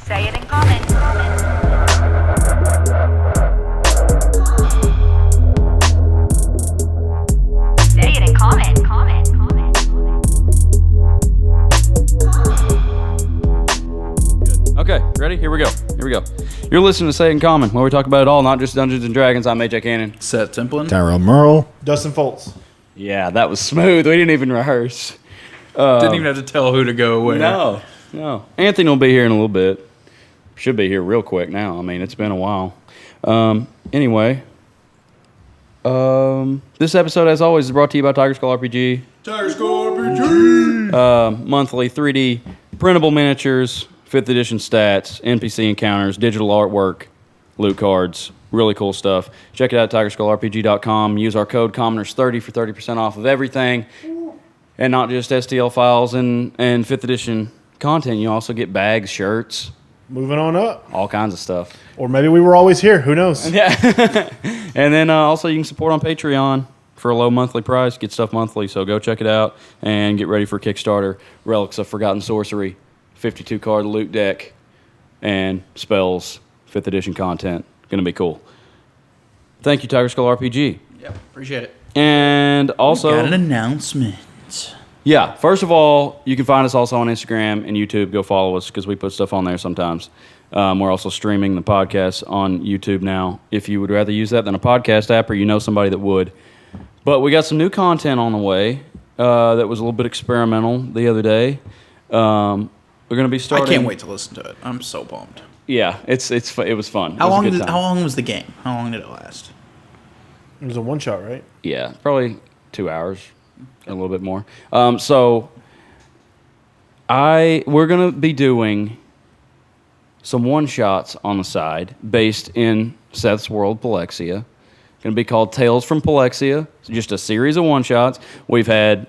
Say it in common. Say it in common. Okay, ready? Here we go. You're listening to Say It in Common, where we talk about it all, not just Dungeons and Dragons. I'm AJ Cannon. Seth Templin. Tyrel Merle. Dustin Foltz. Yeah, that was smooth. We didn't even rehearse. Didn't even have to tell who to go where. No. Anthony will be here in a little bit. Should be here real quick now. I mean, it's been a while. Anyway, this episode, as always, is brought to you by Tiger Skull RPG. Tiger Skull RPG! Monthly 3D printable miniatures, 5th edition stats, NPC encounters, digital artwork, loot cards, really cool stuff. Check it out at TigerSkullRPG.com. Use our code Commoners30 for 30% off of everything. And not just STL files and 5th edition content. You also get bags, shirts, Moving on up. all kinds of stuff. Or maybe we were always here. Who knows? Yeah. And then also you can support on Patreon for a low monthly price. Get stuff monthly. So go check it out and get ready for Kickstarter. Relics of Forgotten Sorcery, 52 card loot deck, and spells, 5th edition content. Going to be cool. Thank you, Tiger Skull RPG. Yep, appreciate it. And also, Got an announcement. yeah, first of all, you can find us also on Instagram and YouTube. Go follow us because we put stuff on there sometimes. We're also streaming the podcast on YouTube now. If you would rather use that than a podcast app, or you know somebody that would. But we got some new content on the way that was a little bit experimental the other day. We're going to be starting. I can't wait to listen to it. I'm so pumped. Yeah, it was fun. How It was a good time. long was the game? How long did it last? It was a one shot, right? Yeah, probably 2 hours, a little bit more. So we're gonna be doing some one shots on the side based in Seth's world, Palexia. Gonna be called Tales from Palexia. It's just a series of one shots. We've had,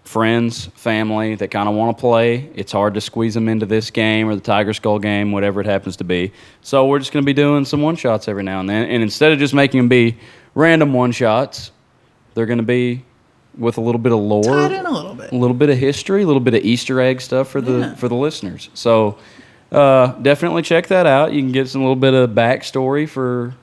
friends, family that kind of want to play. It's hard to squeeze them into this game or the Tiger Skull game, whatever it happens to be. So we're just going to be doing some one-shots every now and then. And instead of just making them be random one-shots, they're going to be with a little bit of lore. Tied in a little bit. A little bit of history, a little bit of Easter egg stuff for the listeners. So definitely check that out. You can get some little bit of backstory for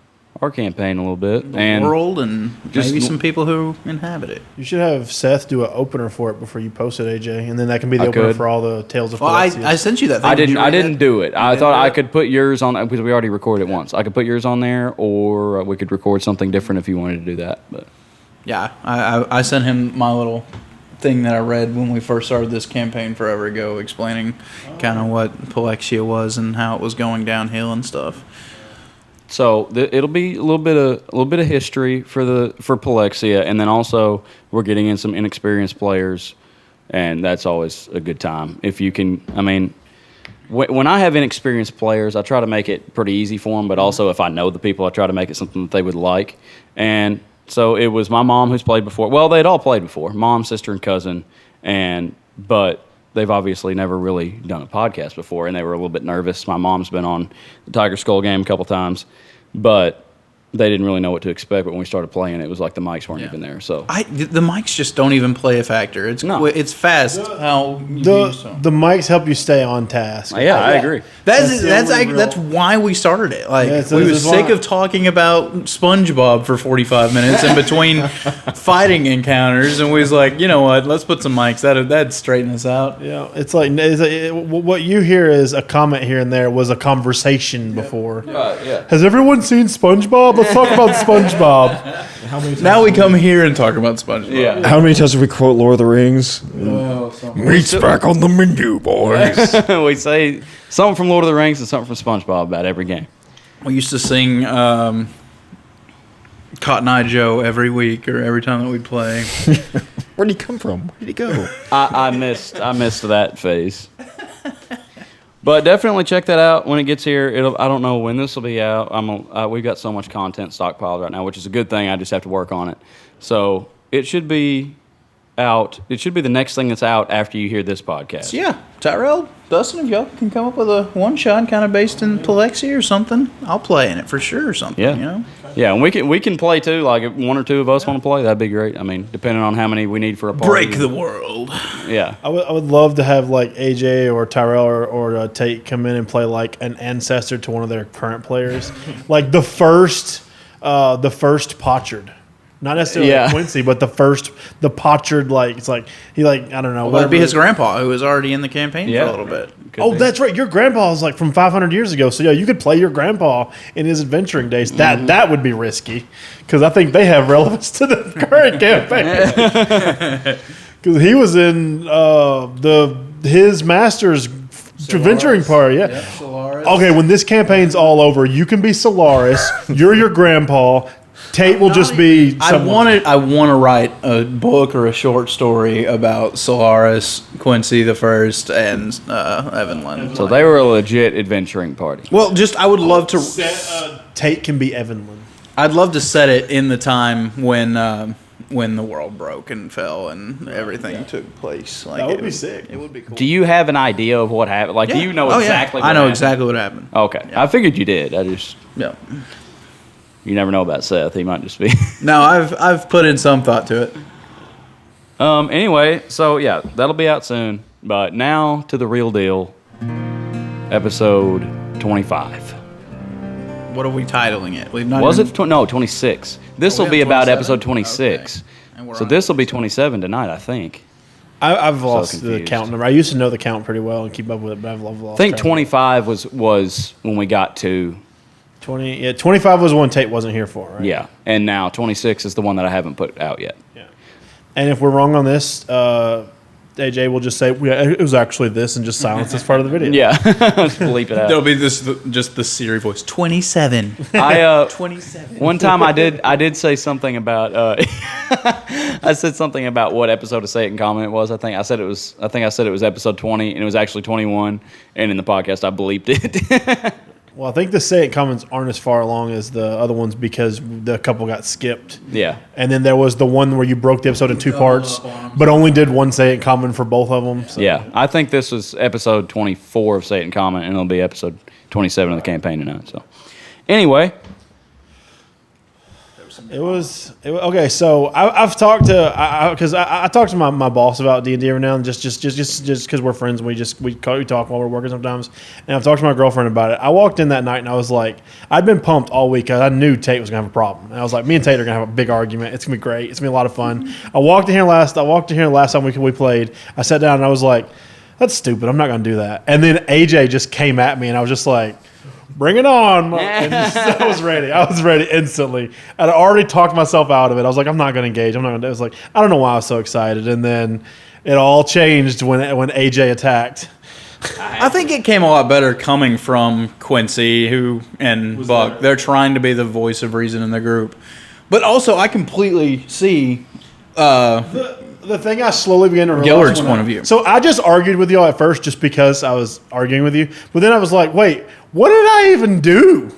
our campaign a little bit. The world and maybe some people who inhabit it. You should have Seth do an opener for it before you post it, AJ, and then that can be the opener for all the Tales of Well, Palexia. I sent you that thing. I didn't do it. I thought I could put yours on because we already recorded it once. I could put yours on there, or we could record something different if you wanted to do that. But Yeah, I sent him my little thing that I read when we first started this campaign forever ago, explaining kind of what Palexia was and how it was going downhill and stuff. so it'll be a little bit of history for Palexia, and then also we're getting in some inexperienced players, and that's always a good time. If you can, when I have inexperienced players, I try to make it pretty easy for them, but also if I know the people, I try to make it something that they would like. And so it was my mom who's played before. Well, they'd all played before, mom, sister, and cousin, but they've obviously never really done a podcast before, and they were a little bit nervous. My mom's been on the Tiger Skull game a couple times, but they didn't really know what to expect. But when we started playing, it was like the mics weren't even there. So The mics just don't even play a factor. It's fast how the mics help you stay on task. yeah, I agree. That's why we started it. We were sick of talking about SpongeBob for 45 minutes in between fighting encounters, and we was like, you know what? Let's put some mics. That'd straighten us out. Yeah, it's like what you hear is a comment here and there was a conversation before. Yeah. Has everyone seen SpongeBob? Let's talk about SpongeBob. Now we come here and talk about SpongeBob. Yeah. How many times have we quote Lord of the Rings? Meat's back on the menu, boys. We say something from Lord of the Rings and something from SpongeBob about every game. We used to sing Cotton Eye Joe every week or every time that we'd play. Where'd he come from? Where did he go? I missed that phase. But definitely check that out when it gets here. I don't know when this will be out. We've got so much content stockpiled right now, which is a good thing. I just have to work on it. So it should be out. It should be the next thing that's out after you hear this podcast. Yeah, Tyrel, Dustin, if y'all can come up with a one shot kind of based in Palexia or something, I'll play in it for sure or something. Yeah. You know? Yeah, and we can play too. Like if one or two of us want to play, that'd be great. I mean, depending on how many we need for a party. Break the world. Yeah. I would love to have like AJ or Tyrell or Tate come in and play like an ancestor to one of their current players, like the first Potchard. Not necessarily Quincy, but the Potchard, like, it's like, he, like, I don't know. Well, that'd be his grandpa, who was already in the campaign for a little bit. Could be. That's right. Your grandpa is like from 500 years ago. So, yeah, you could play your grandpa in his adventuring days. That would be risky because I think they have relevance to the current campaign. Because he was in his master's adventuring party. Yeah. Solaris. Okay, when this campaign's all over, you can be Solaris. You're your grandpa. Tate will just be. I want to write a book or a short story about Solaris, Quincy the First, and Evan Lynn. So they were a legit adventuring party. Well, I would love to. Tate can be Evelyn. I'd love to set it in the time when the world broke and fell and everything took place. Like, That would be sick. It would be cool. Do you have an idea of what happened? Like, do you know exactly? I know happened? exactly what happened. Okay, I figured you did. Yeah. You never know about Seth. He might just be. No, I've put in some thought to it. Anyway, so yeah, that'll be out soon. But now to the real deal. Episode 25. What are we titling it? We've not. Was even, it? No, 26. This will we be have about 27? episode 26. Okay. And we're So on this will be 26. 27 tonight, I think. I've lost the confused. count number. I used to know the count pretty well and keep up with it, but I've lost. I think track. 25 was when we got to 20. Yeah, 25 was one Tate wasn't here for. Right? yeah, and now 26 is the one that I haven't put out yet. Yeah. And if we're wrong on this, AJ will just say it was actually this and just silence this part of the video. Yeah, just bleep it out. There'll be just the Siri voice. 27. 27. One time I did say something about I said something about what episode of Say It in Comment it was. I think I said it was episode 20 and it was actually 21, and in the podcast I bleeped it. Well, I think the Say It comments aren't as far along as the other ones because the couple got skipped. Yeah. And then there was the one where you broke the episode in two parts, but only did one Say It comment for both of them. So. Yeah, I think this was episode 24 of Say It in Comment, and it'll be episode 27 of the campaign tonight. So, anyway, It was okay. So I've talked to because I talk to my boss about D&D every now and just because we're friends and we talk while we're working sometimes. And I've talked to my girlfriend about it. I walked in that night and I was like, I'd been pumped all week because I knew Tate was gonna have a problem. And I was like, me and Tate are gonna have a big argument. It's gonna be great. It's gonna be a lot of fun. I walked in here last time we played. I sat down and I was like, that's stupid. I'm not gonna do that. And then AJ just came at me and I was just like, bring it on. And I was ready instantly. I'd already talked myself out of it. I was like, I'm not going to engage. I'm not going to. It was like, I don't know why I was so excited. And then it all changed when AJ attacked. I think it came a lot better coming from Quincy and Buck. They're trying to be the voice of reason in the group. But also, I completely see The thing I slowly began to realize. Gillard's point of view. So I just argued with y'all at first just because I was arguing with you. But then I was like, wait, what did I even do?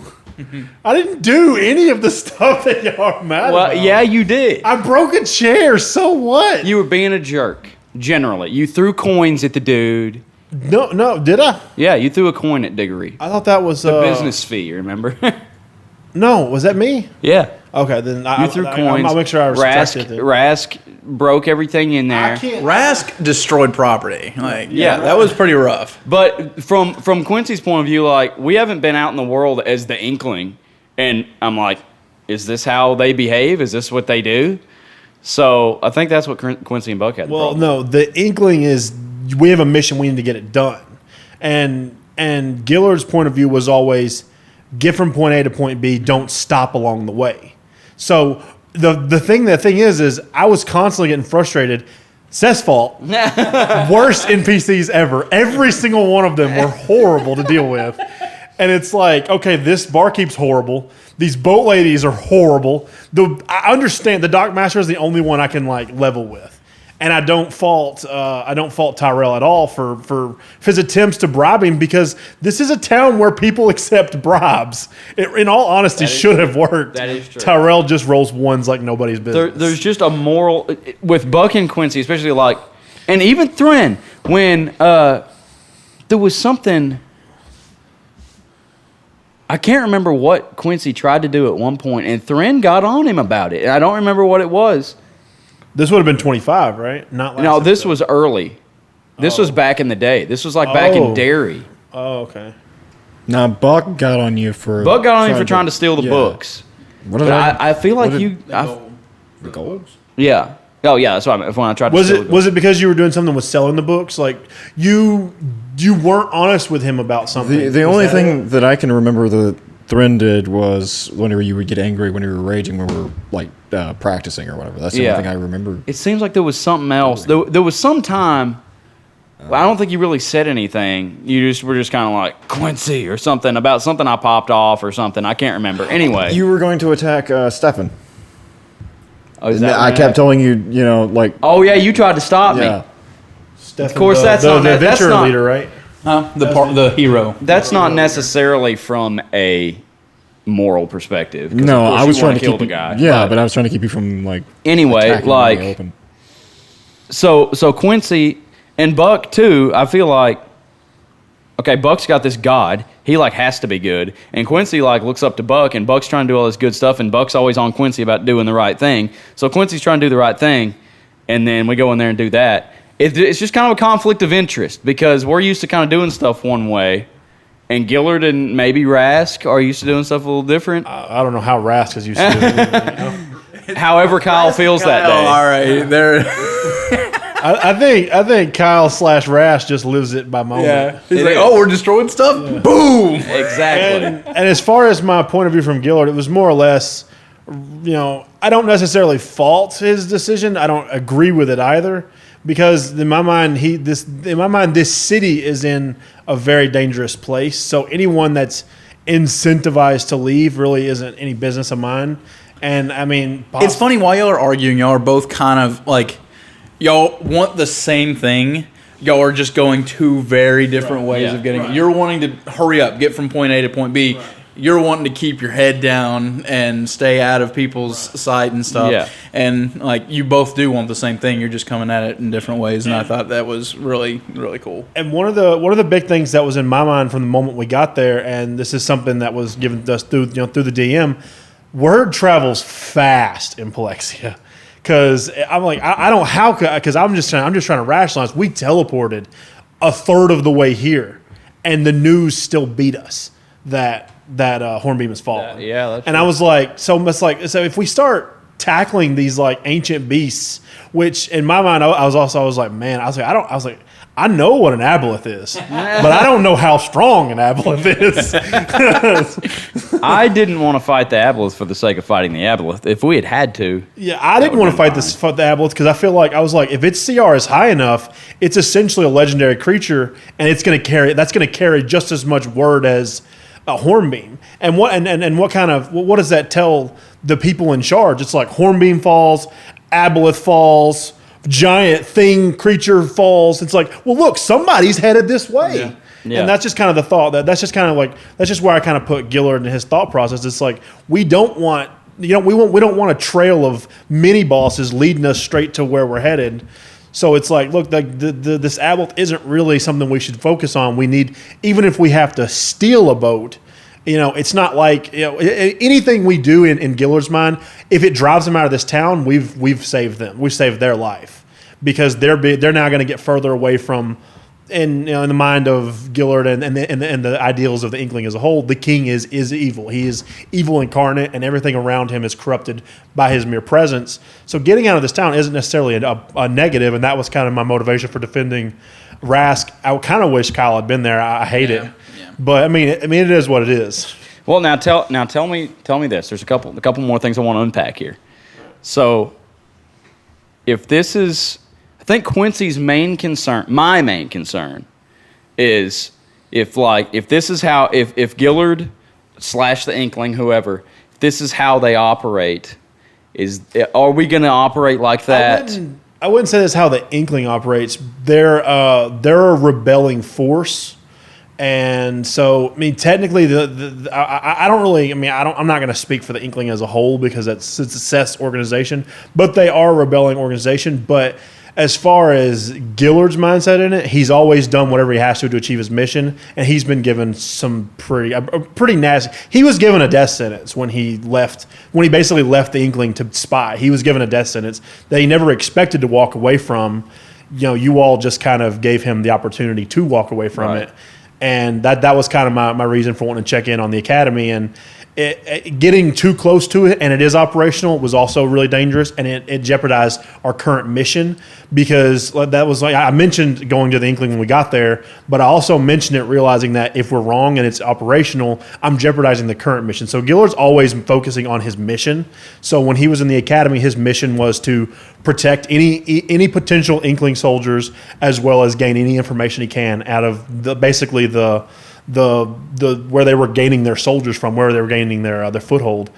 I didn't do any of the stuff that y'all are mad about. well, yeah, you did. I broke a chair, so what? You were being a jerk. Generally, you threw coins at the dude. No, did I? Yeah, you threw a coin at Diggory. I thought that was The business fee, remember? No, was that me? Yeah. Okay, then You threw coins. I'll make sure I Rask, subtract it. Rask broke everything in there. I can't. Rask destroyed property. Yeah. That was pretty rough. But from Quincy's point of view, like, we haven't been out in the world as the Inkling, and I'm like, is this how they behave? Is this what they do? So I think that's what Quincy and Buck had. Well, no, the Inkling is we have a mission. We need to get it done, and Gillard's point of view was always get from point A to point B. Don't stop along the way. So the thing is I was constantly getting frustrated. Seth's fault. Worst NPCs ever. Every single one of them were horrible to deal with. And it's like, okay, this barkeep's horrible. These boat ladies are horrible. I understand the dock master is the only one I can like level with. And I don't fault Tyrel at all for his attempts to bribe him, because this is a town where people accept bribes. It, in all honesty, should have worked. That is true. Tyrel just rolls ones like nobody's business. There's just a moral with Buck and Quincy, especially like, and even Thren, when there was something. I can't remember what Quincy tried to do at one point, and Thren got on him about it. And I don't remember what it was. This would have been 25, right? Not last No, this episode. was early. This was back in the day. This was like back in Derry. Oh, okay. Now, Buck got on you for... Buck got on him for trying to steal the books. What did But I feel like what you... The goals? Yeah. Oh, yeah, that's what I meant. When I tried to Was steal the it books. was it because you were doing something with selling the books? Like you weren't honest with him about something. The Was only that thing it? that I can remember that Thren did was whenever you would get angry when you were raging when we were like practicing or whatever. That's the Yeah. only thing I remember. It seems like there was something else. There was some time... Well, I don't think you really said anything. You just were just kind of like, Quincy or something, about something I popped off or something. I can't remember. Anyway. You were going to attack Stefan. Oh, is And that I right? kept telling you, like... Oh, yeah, you tried to stop yeah. me. Stefan, Of course, that's the not- that's adventure not- leader, right? The hero. That's not necessarily from a moral perspective. 'cause No, of course I was you trying wanna to kill keep the you, guy. Yeah, but I was trying to keep you from like anyway, attacking like in the open. so Quincy and Buck too. I feel like okay, Buck's got this god. He like has to be good, and Quincy like looks up to Buck, and Buck's trying to do all this good stuff, and Buck's always on Quincy about doing the right thing. So Quincy's trying to do the right thing, and then we go in there and do that. It's just kind of a conflict of interest because we're used to kind of doing stuff one way, and Gillard and maybe Rask are used to doing stuff a little different. I don't know how Rask is used to doing it. You know? However, Kyle feels that day. All right, there. I think Kyle / Rask just lives it by moment. Yeah, he's It like, is. oh, we're destroying stuff. Boom. Exactly. And as far as my point of view from Gillard, it was more or less, I don't necessarily fault his decision. I don't agree with it either, because in my mind, this city is in a very dangerous place. So anyone that's incentivized to leave really isn't any business of mine. And I mean, It's funny while y'all are arguing, y'all are both kind of like, y'all want the same thing. Y'all are just going two very different ways Yeah. of getting it. You're wanting to hurry up, get from point A to point B. Right. You're wanting to keep your head down and stay out of people's sight and stuff. Yeah. And like you both do want the same thing. You're just coming at it in different ways. And I thought that was really, really cool. And one of the big things that was in my mind from the moment we got there, and this is something that was given to us through the DM, word travels fast in Palexia. Because I'm like, I don't how because I'm just trying to rationalize. We teleported a third of the way here, and the news still beat us that Hornbeam has fallen. Yeah, that's and true. I was like, so if we start tackling these like ancient beasts, which in my mind I was like, I know what an aboleth is, but I don't know how strong an aboleth is. I didn't want to fight the Aboleth for the sake of fighting the Aboleth. If we had to. Yeah, I didn't want to fight the aboleth because I was like, if its CR is high enough, it's essentially a legendary creature, and it's going to carry just as much word as a Hornbeam. And what does that tell the people in charge? It's like Hornbeam falls, aboleth falls, giant thing creature falls. It's like, well, look, somebody's headed this way. Yeah. Yeah. And that's just kind of the thought that's just where I kind of put Gillard in his thought process. It's like, we don't want a trail of mini bosses leading us straight to where we're headed. So it's like, look, this aboleth isn't really something we should focus on. We need, even if we have to steal a boat, it's not like, anything we do in Gillard's mind, if it drives them out of this town, we've saved them. We've saved their life, because they're now going to get further away from, in the mind of Gillard and the ideals of the Inkling as a whole, the king is evil. He is evil incarnate, and everything around him is corrupted by his mere presence. So getting out of this town isn't necessarily a negative, and that was kind of my motivation for defending Rask. I kind of wish Kyle had been there. I hate it, but I mean, it is what it is. Well, now tell me this. There's a couple more things I want to unpack here. So, if this is, I think Quincy's my main concern is if this is how, if Gillard / the Inkling, whoever, if this is how they operate, are we going to operate like that? I wouldn't say that's how the Inkling operates. They're a rebelling force. And so, I mean, technically, I don't really. I mean, I'm not going to speak for the Inkling as a whole because it's a Seth's organization, but they are a rebelling organization. But as far as Gillard's mindset in it, he's always done whatever he has to achieve his mission, and he's been given some pretty nasty. He was given a death sentence when he basically left the Inkling to spy. He was given a death sentence that he never expected to walk away from. You all just kind of gave him the opportunity to walk away from it. And that was kind of my reason for wanting to check in on the academy. And getting too close to it, and it is operational, was also really dangerous, and it jeopardized our current mission because that was like I mentioned going to the Inkling when we got there, but I also mentioned it realizing that if we're wrong and it's operational, I'm jeopardizing the current mission. So Gillard's always focusing on his mission. So when he was in the academy, his mission was to protect any potential Inkling soldiers as well as gain any information he can out of basically the where they were gaining their soldiers from, where they were gaining their foothold,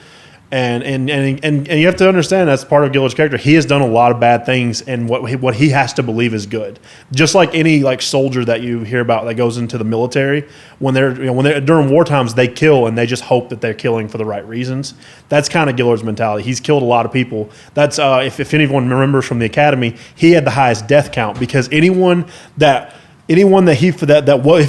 and you have to understand that's part of Gillard's character. He has done a lot of bad things, and what he has to believe is good. Just like any soldier that you hear about that goes into the military, when they're during war times, they kill and they just hope that they're killing for the right reasons. That's kind of Gillard's mentality. He's killed a lot of people. That's if anyone remembers from the academy, he had the highest death count because anyone that if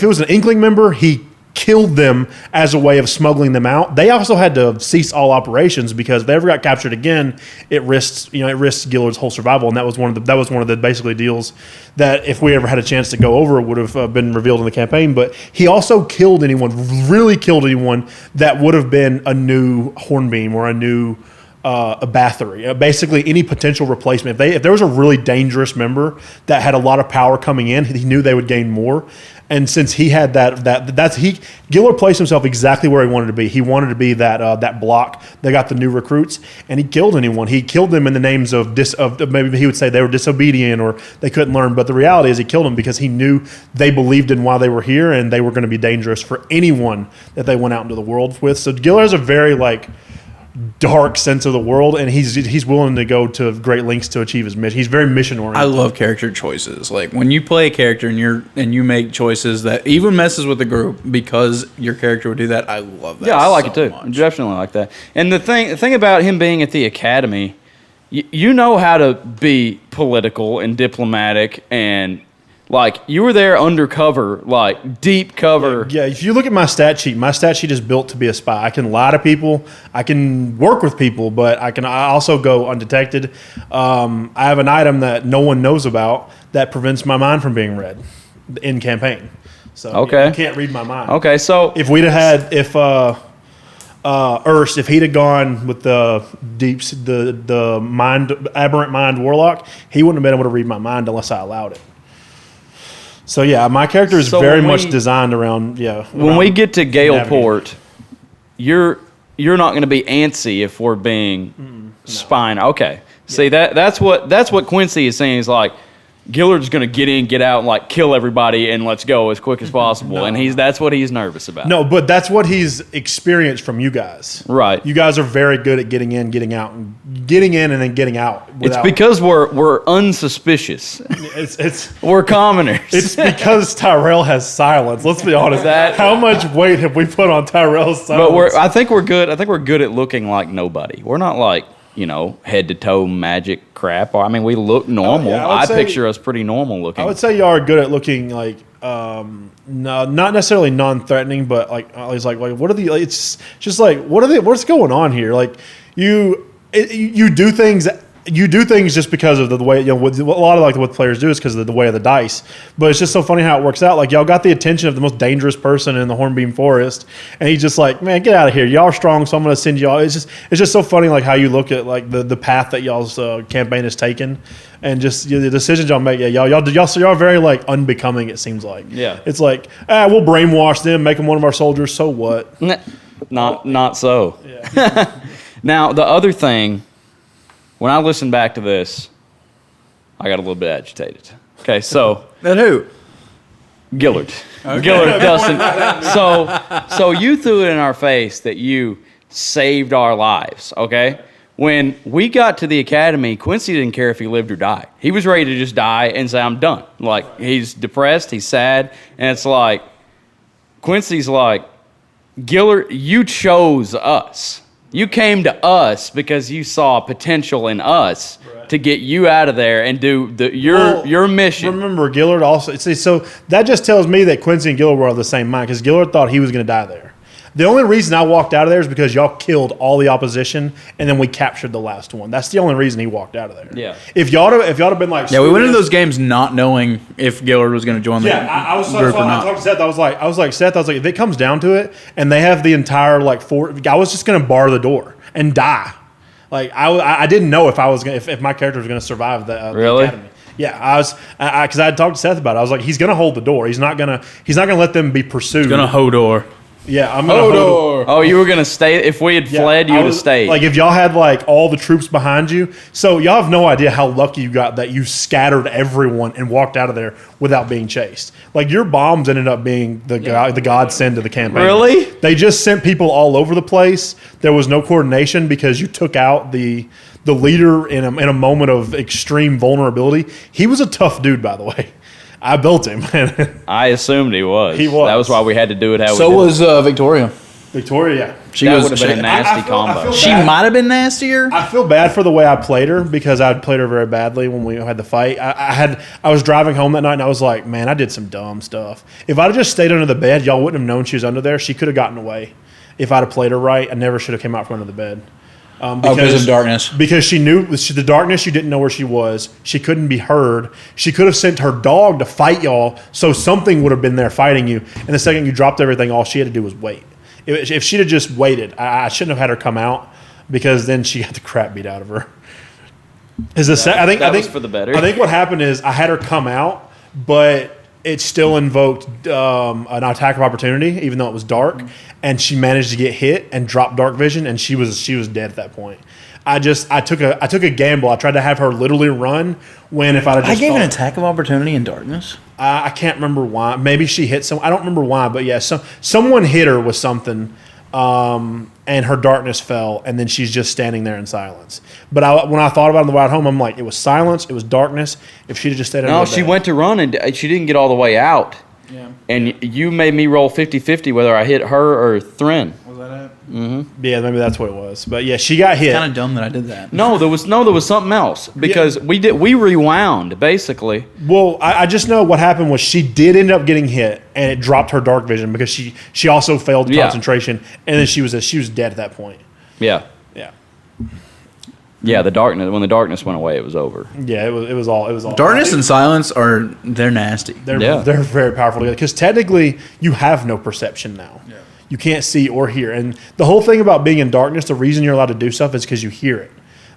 it was an Inkling member, he killed them as a way of smuggling them out. They also had to cease all operations because if they ever got captured again, it risks Gillard's whole survival. And that was one of the basically deals that if we ever had a chance to go over, it would have been revealed in the campaign. But he also really killed anyone that would have been a new Hornbeam or a new a Bathory, basically any potential replacement. If there was a really dangerous member that had a lot of power coming in, he knew they would gain more. And since he had Gillard placed himself exactly where he wanted to be. He wanted to be that block that got the new recruits, and he killed anyone. He killed them in the names of maybe he would say they were disobedient or they couldn't learn. But the reality is he killed them because he knew they believed in why they were here and they were going to be dangerous for anyone that they went out into the world with. So Gillard has a very dark sense of the world, and he's willing to go to great lengths to achieve his mission. He's very mission oriented. I love character choices. Like when you play a character and you make choices that even messes with the group because your character would do that. I love that. Yeah, I like it too. Much. Definitely like that. And the thing about him being at the academy, you know how to be political and diplomatic and. You were there undercover, deep cover. Yeah, if you look at my stat sheet is built to be a spy. I can lie to people, I can work with people, but I also go undetected. I have an item that no one knows about that prevents my mind from being read in campaign. So okay. You can't read my mind. Okay, so if we'd have had Erst, if he'd have gone with the aberrant mind warlock, he wouldn't have been able to read my mind unless I allowed it. So yeah, my character is very much designed around When we get to Galeport, you're not going to be antsy if we're being spine. Okay, see that's what Quincy is saying is Gillard's going to get in, get out, and kill everybody, and let's go as quick as possible. And that's what he's nervous about. No, but that's what he's experienced from you guys. Right. You guys are very good at getting in, getting out, and then getting out. It's because we're unsuspicious. We're commoners. It's because Tyrel has silence. Let's be honest. How much weight have we put on Tyrel's silence? But I think we're good. I think we're good at looking like nobody. We're not head to toe magic crap. I mean, we look normal. I picture us pretty normal looking. I would say you are good at looking no, not necessarily non-threatening, but always what are the? It's just what's going on here? You do things. You do things just because of the way, a lot of what players do is because of the way of the dice. But it's just so funny how it works out. Y'all got the attention of the most dangerous person in the Hornbeam Forest, and he's just man, get out of here. Y'all are strong, so I'm going to send y'all. It's just so funny how you look at the path that y'all's campaign has taken, and just the decisions y'all make. Yeah, y'all are very unbecoming. It seems like. Yeah. It's we'll brainwash them, make them one of our soldiers. So what? Not so. Yeah. Now the other thing. When I listened back to this, I got a little bit agitated. Okay, so Then who? Gillard, Dustin. So you threw it in our face that you saved our lives. Okay, when we got to the academy, Quincy didn't care if he lived or died. He was ready to just die and say, I'm done. Like, he's depressed, he's sad, and it's like, Quincy's like, Gillard, you chose us. You came to us because you saw potential in us to get you out of there and do your mission. Remember, Gillard also. So that just tells me that Quincy and Gillard were of the same mind because Gillard thought he was going to die there. The only reason I walked out of there is because y'all killed all the opposition and then we captured the last one. That's the only reason he walked out of there. Yeah. If y'all have been like, Yeah, we went into those games not knowing if Gillard was going to join the group I was or I not. talked to Seth. I was like, Seth, if it comes down to it, and they have the entire I was just going to bar the door and die. Like I didn't know if I was gonna, if my character was going to survive the Really? academy. Yeah, because I had talked to Seth about it. I was like, he's going to hold the door. He's not gonna let them be pursued. Going to Hodor. Yeah, I'm going to hold. Oh, you were going to stay? If we had fled, you would have stayed. Like, if y'all had, all the troops behind you. So, y'all have no idea how lucky you got that you scattered everyone and walked out of there without being chased. Like, your bombs ended up being the godsend to the campaign. Really? They just sent people all over the place. There was no coordination because you took out the leader in a moment of extreme vulnerability. He was a tough dude, by the way. I built him. I assumed he was. He was. That was why we had to do it how So we did. was Victoria. Victoria. That would have been a nasty combo. I feel She bad. might have been nastier. I feel bad for the way I played her because I played her very badly when we had the fight. I was driving home that night and I was like, man, I did some dumb stuff. If I'd have just stayed under the bed, y'all wouldn't have known she was under there. She could have gotten away. If I'd have played her right, I never should have came out from under the bed. Because of darkness. Because she knew the darkness, you didn't know where she was. She couldn't be heard. She could have sent her dog to fight y'all, so something would have been there fighting you. And the second you dropped everything, all she had to do was wait. If she'd have just waited, I shouldn't have had her come out because then she got the crap beat out of her. I think was for the better. I think what happened is I had her come out, but it still invoked an attack of opportunity, even though it was dark, and she managed to get hit and drop dark vision, and she was dead at that point. I took a gamble. I tried to have her literally run when if I'd have just I gave an fought. attack of opportunity in darkness. I can't remember why. Maybe she hit some. I don't remember why, but yeah, someone hit her with something, and her darkness fell, and then she's just standing there in silence. But when I thought about it on the ride home, I'm like, it was silence, it was darkness. If she'd have just stayed under No, the she bed. went to run and she didn't get all the way out. Yeah. And you made me roll 50-50 whether I hit her or Thren. Was that it? Yeah, maybe that's what it was. But yeah, she got hit. Kind of dumb that I did that. No, there was something else because we rewound basically. Well, I just know what happened was she did end up getting hit, and it dropped her dark vision because she also failed Yeah. concentration, and then she was dead at that point. Yeah. Yeah, Yeah, the darkness. When the darkness went away, it was over. yeah, it was all. Darkness and silence they're nasty. They're very powerful together because technically you have no perception now. Yeah. You can't see or hear, and the whole thing about being in darkness, the reason you're allowed to do stuff is because you hear it.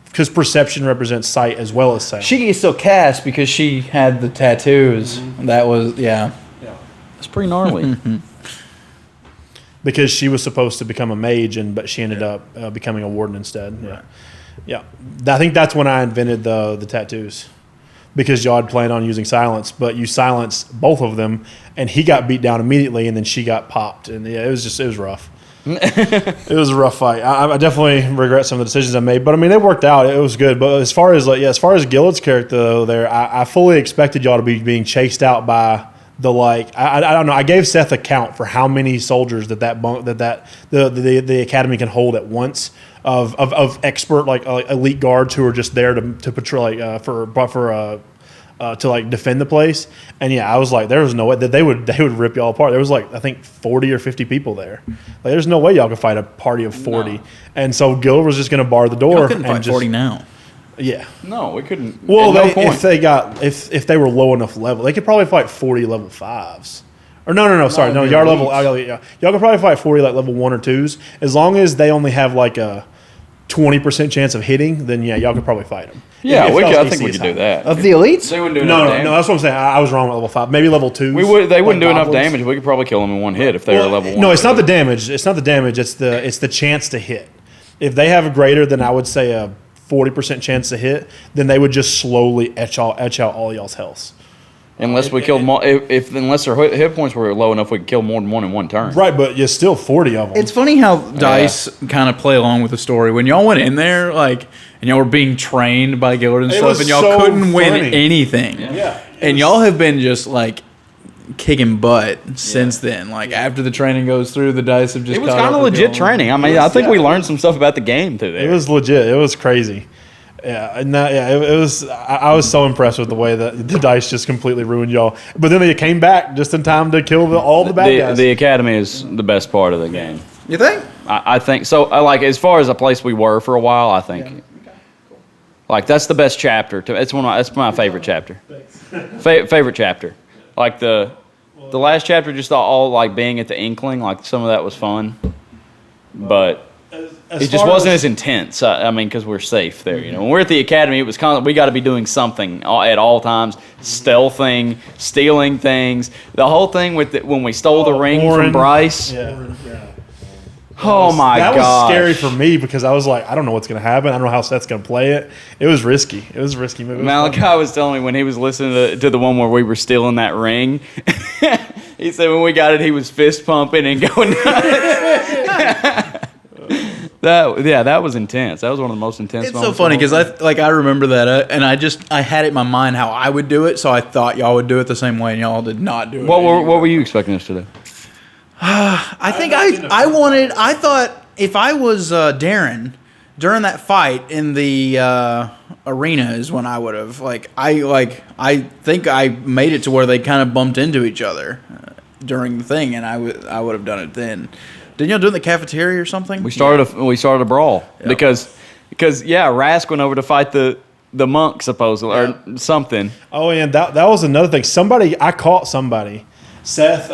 Because perception represents sight as well as sound. She can still cast because she had the tattoos. That was It's pretty gnarly. Because she was supposed to become a mage, but she ended up becoming a warden instead. Yeah, yeah. I think that's when I invented the tattoos. Because y'all had planned on using silence, but you silenced both of them, and he got beat down immediately, and then she got popped, and yeah, it was rough. It was a rough fight. I definitely regret some of the decisions I made, but I mean, it worked out. It was good. But as far as Gillard's character though, I fully expected y'all to be being chased out by the I don't know. I gave Seth a count for how many soldiers the academy can hold at once of expert elite guards who are just there to patrol to defend the place. And yeah, I was like, there was no way that they would rip y'all apart. There was I think 40 or 50 people there. There's no way y'all could fight a party of 40. No. And so Gil was just going to bar the door. Y'all couldn't fight 40 now. Yeah. No, we couldn't. Well, if they were low enough level, they could probably fight 40 level 5s. Or no, sorry, no, y'all level. Y'all could probably fight 40 level 1 or 2s as long as they only have a 20% chance of hitting. Then yeah, y'all could probably fight them. Yeah, I think we could do that. Of the elites? They wouldn't do No, enough damage. that's what I'm saying. I was wrong with level 5. Maybe level 2s. They wouldn't do enough damage. We could probably kill them in one hit if they were level 1. No, it's not the damage. It's not the damage. It's the chance to hit. If they have a greater than I would say a 40% chance to hit, then they would just slowly etch out all y'all's health. Unless we killed more, unless their hit points were low enough, we could kill more than one in one turn. Right, but you're still 40 of them. It's funny how dice kind of play along with the story. When y'all went in there, and y'all were being trained by Gillard and stuff, and y'all so couldn't win funny. anything. Yeah. And y'all have been just kicking butt since then. After the training goes through, the dice have just. It was kind of legit training. I mean, I think we learned some stuff about the game through there. It was legit. It was crazy. Yeah, and it was. I was so impressed with the way that the dice just completely ruined y'all. But then they came back just in time to kill all the bad guys. The academy is the best part of the game. You think? I think so. As far as a place we were for a while, I think. That's the best chapter. That's my favorite chapter. Favorite chapter. The last chapter, just all being at the Inkling. Some of that was fun, but. It just wasn't as intense. I mean, because we're safe there. When we're at the academy, it was we got to be doing something at all times, stealthing, stealing things. The whole thing when we stole the ring from Bryce. Yeah. Oh my god, that was scary for me because I was like, I don't know what's going to happen. I don't know how Seth's going to play it. It was risky. It was a risky move. Malachi was telling me when he was listening to the one where we were stealing that ring. He said when we got it, he was fist pumping and going nuts. That was intense. That was one of the most intense. It's so funny because I remember that, and I had it in my mind how I would do it, so I thought y'all would do it the same way, and y'all did not do it. What were you expecting us to do? I thought if I was Darren during that fight in the arena is when I would have I think I made it to where they kind of bumped into each other during the thing, and I would have done it then. Didn't y'all do it in the cafeteria or something? We started a brawl because Rask went over to fight the monk supposedly or something. Oh, and that was another thing. I caught somebody. Seth.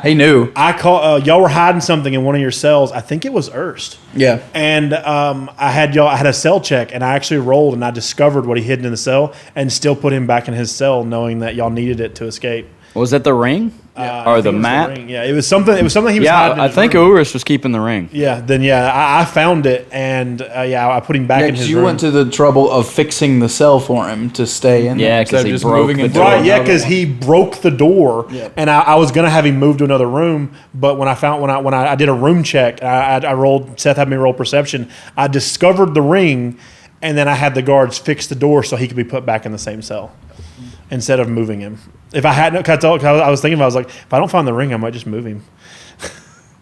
He knew. I caught y'all were hiding something in one of your cells. I think it was Erst. Yeah. And I had a cell check, and I actually rolled, and I discovered what he hid in the cell, and still put him back in his cell, knowing that y'all needed it to escape. Was that the ring? Or the map? It was something. It was something he was hiding. I think Urus was keeping the ring. I found it, and I put him back in his room. You went to the trouble of fixing the cell for him to stay in there. Yeah, because he broke the door. Right, yeah, because he broke the door, and I was gonna have him move to another room, but when I did a room check, I rolled. Seth had me roll perception. I discovered the ring, and then I had the guards fix the door so he could be put back in the same cell instead of moving him. If I hadn't, I was thinking, I was like, if I don't find the ring, I might just move him.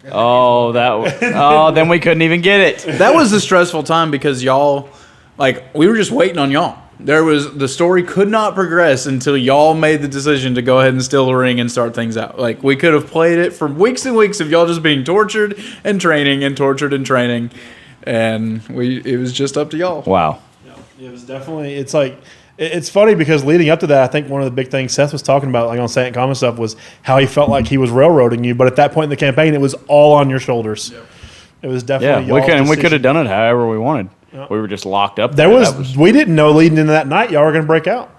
Then we couldn't even get it. That was a stressful time because y'all, we were just waiting on y'all. The story could not progress until y'all made the decision to go ahead and steal the ring and start things out. We could have played it for weeks and weeks of y'all just being tortured and training and tortured and training, and it was just up to y'all. Wow. It was definitely. It's funny because leading up to that, I think one of the big things Seth was talking about, on Saint Common stuff, was how he felt like he was railroading you. But at that point in the campaign, it was all on your shoulders. Yep. It was definitely we could have done it however we wanted. Yep. We were just locked up. We didn't know leading into that night y'all were going to break out.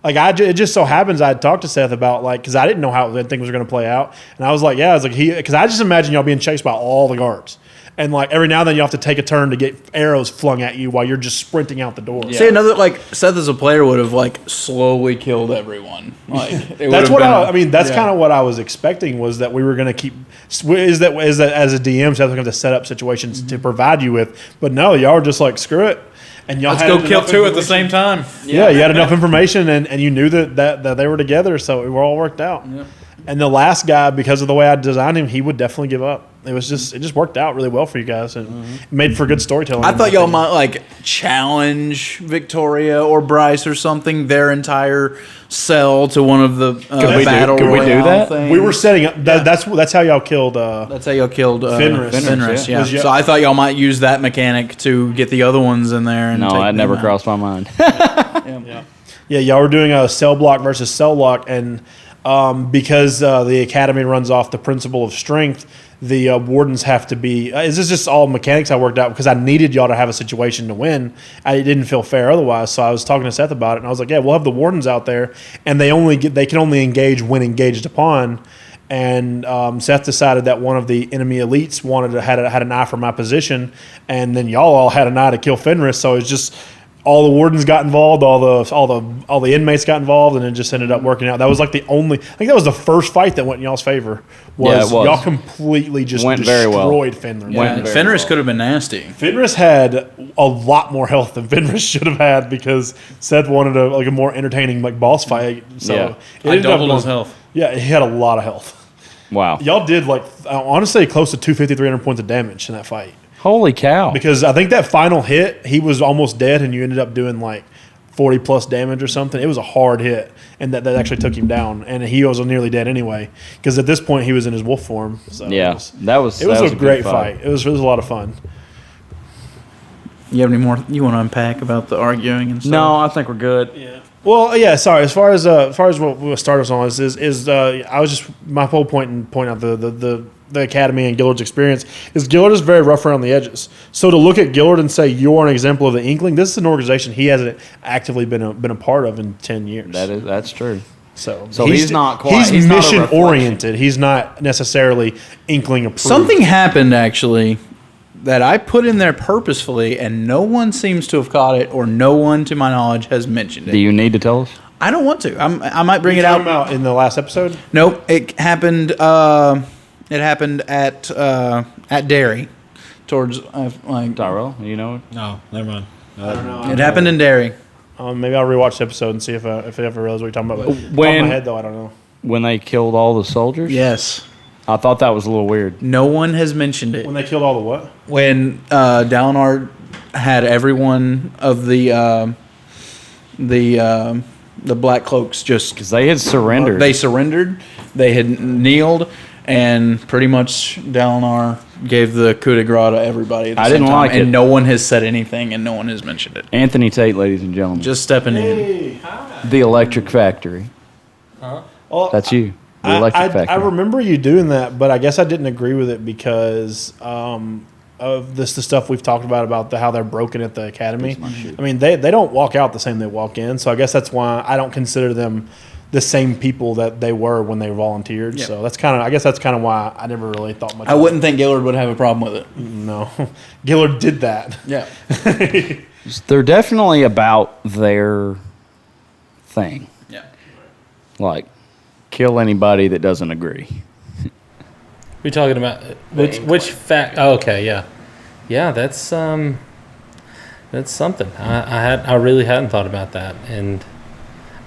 It just so happens I had talked to Seth about because I didn't know how the thing was going to play out, and I was like, because I just imagine y'all being chased by all the guards. And every now and then you have to take a turn to get arrows flung at you while you're just sprinting out the door. Yeah. See, Seth as a player would have slowly killed everyone. That's what that's kind of what I was expecting, was that we were going to keep. Is that as a DM, Seth was going to set up situations to provide you with, but no, y'all were just screw it. And y'all Let's go kill two at the same time. Yeah, you had enough information, and you knew that they were together, so it all worked out. Yeah. And the last guy, because of the way I designed him, he would definitely give up. It just worked out really well for you guys, and it made for good storytelling. I thought y'all might challenge Victoria or Bryce or something, their entire cell to one of the battle. Could we do that? Things. We were setting up. That's how y'all killed. That's how y'all killed Fenris. Yeah. So I thought y'all might use that mechanic to get the other ones in there. And that never crossed my mind. Yeah, y'all were doing a cell block versus cell lock, and because the academy runs off the principle of strength, the wardens have to be. This is just all mechanics I worked out because I needed y'all to have a situation to win. It didn't feel fair otherwise, so I was talking to Seth about it, and I was like, "Yeah, we'll have the wardens out there, and they can only engage when engaged upon." And Seth decided that one of the enemy elites had an eye for my position, and then y'all all had an eye to kill Fenris. So it's just all the wardens got involved, all the inmates got involved, and it just ended up working out. That was like the only. I think that was the first fight that went in y'all's favor. It was. Y'all completely just Went very well. destroyed Fenris. Yeah, Fenris could have been nasty. Fenris had a lot more health than Fenris should have had because Seth wanted a more entertaining boss fight. So Yeah. it I ended up doubled his going- health. Yeah, he had a lot of health. Wow. Y'all did I want to say close to 250, 300 points of damage in that fight. Holy cow. Because I think that final hit, he was almost dead, and you ended up doing 40 plus damage or something. It was a hard hit, and that actually took him down. And he was nearly dead anyway, because at this point he was in his wolf form. So Yeah, it was a good great fight. It was a lot of fun. You have any more you want to unpack about the arguing and stuff? No, I think we're good. Yeah. Well, yeah. Sorry. As far as what started us on is I was just my whole point in pointing out the academy and Gillard's experience is Gillard is very rough around the edges. So to look at Gillard and say you're an example of the Inkling, this is an organization he hasn't actively been a part of in 10 years. That's true. So he's not quite. He's not a mission reflection. oriented. He's not necessarily Inkling approved. Something happened actually that I put in there purposefully, and no one seems to have caught it, or no one, to my knowledge, has mentioned it. Do you need to tell us? I don't want to. I might bring it Talking out. about in the last episode. Nope, it happened. It happened at Derry, towards Tyrel, you know it? No, never mind. I don't know. It happened in Derry. Maybe I'll rewatch the episode and see if I ever realize what you're talking about. But top of When- my head though, I don't know. When they killed all the soldiers? Yes, I thought that was a little weird. no one has mentioned it. When they killed all the what? When Dalinar had every one of the Black Cloaks just Because they had surrendered. they surrendered, they had kneeled, and pretty much Dalinar gave the coup de grace to everybody. At the I same didn't time, like and it. no one has said anything, and no one has mentioned it. Anthony Tate, ladies and gentlemen. Just stepping in. The Electric Factory. Well, That's you. The Electric I Factory. remember you doing that, but I guess I didn't agree with it because of the stuff we've talked about how they're broken at the academy. I mean, they don't walk out the same they walk in, so I guess that's why I don't consider them the same people that they were when they volunteered. Yep. So that's kind of why I never really thought much. I wouldn't think Gillard would have a problem with it. No, Gillard did that. Yeah. They're definitely about their thing. Yeah. Like, kill anybody that doesn't agree. We're talking about which fact? Oh, okay, yeah. That's something. I really hadn't thought about that, and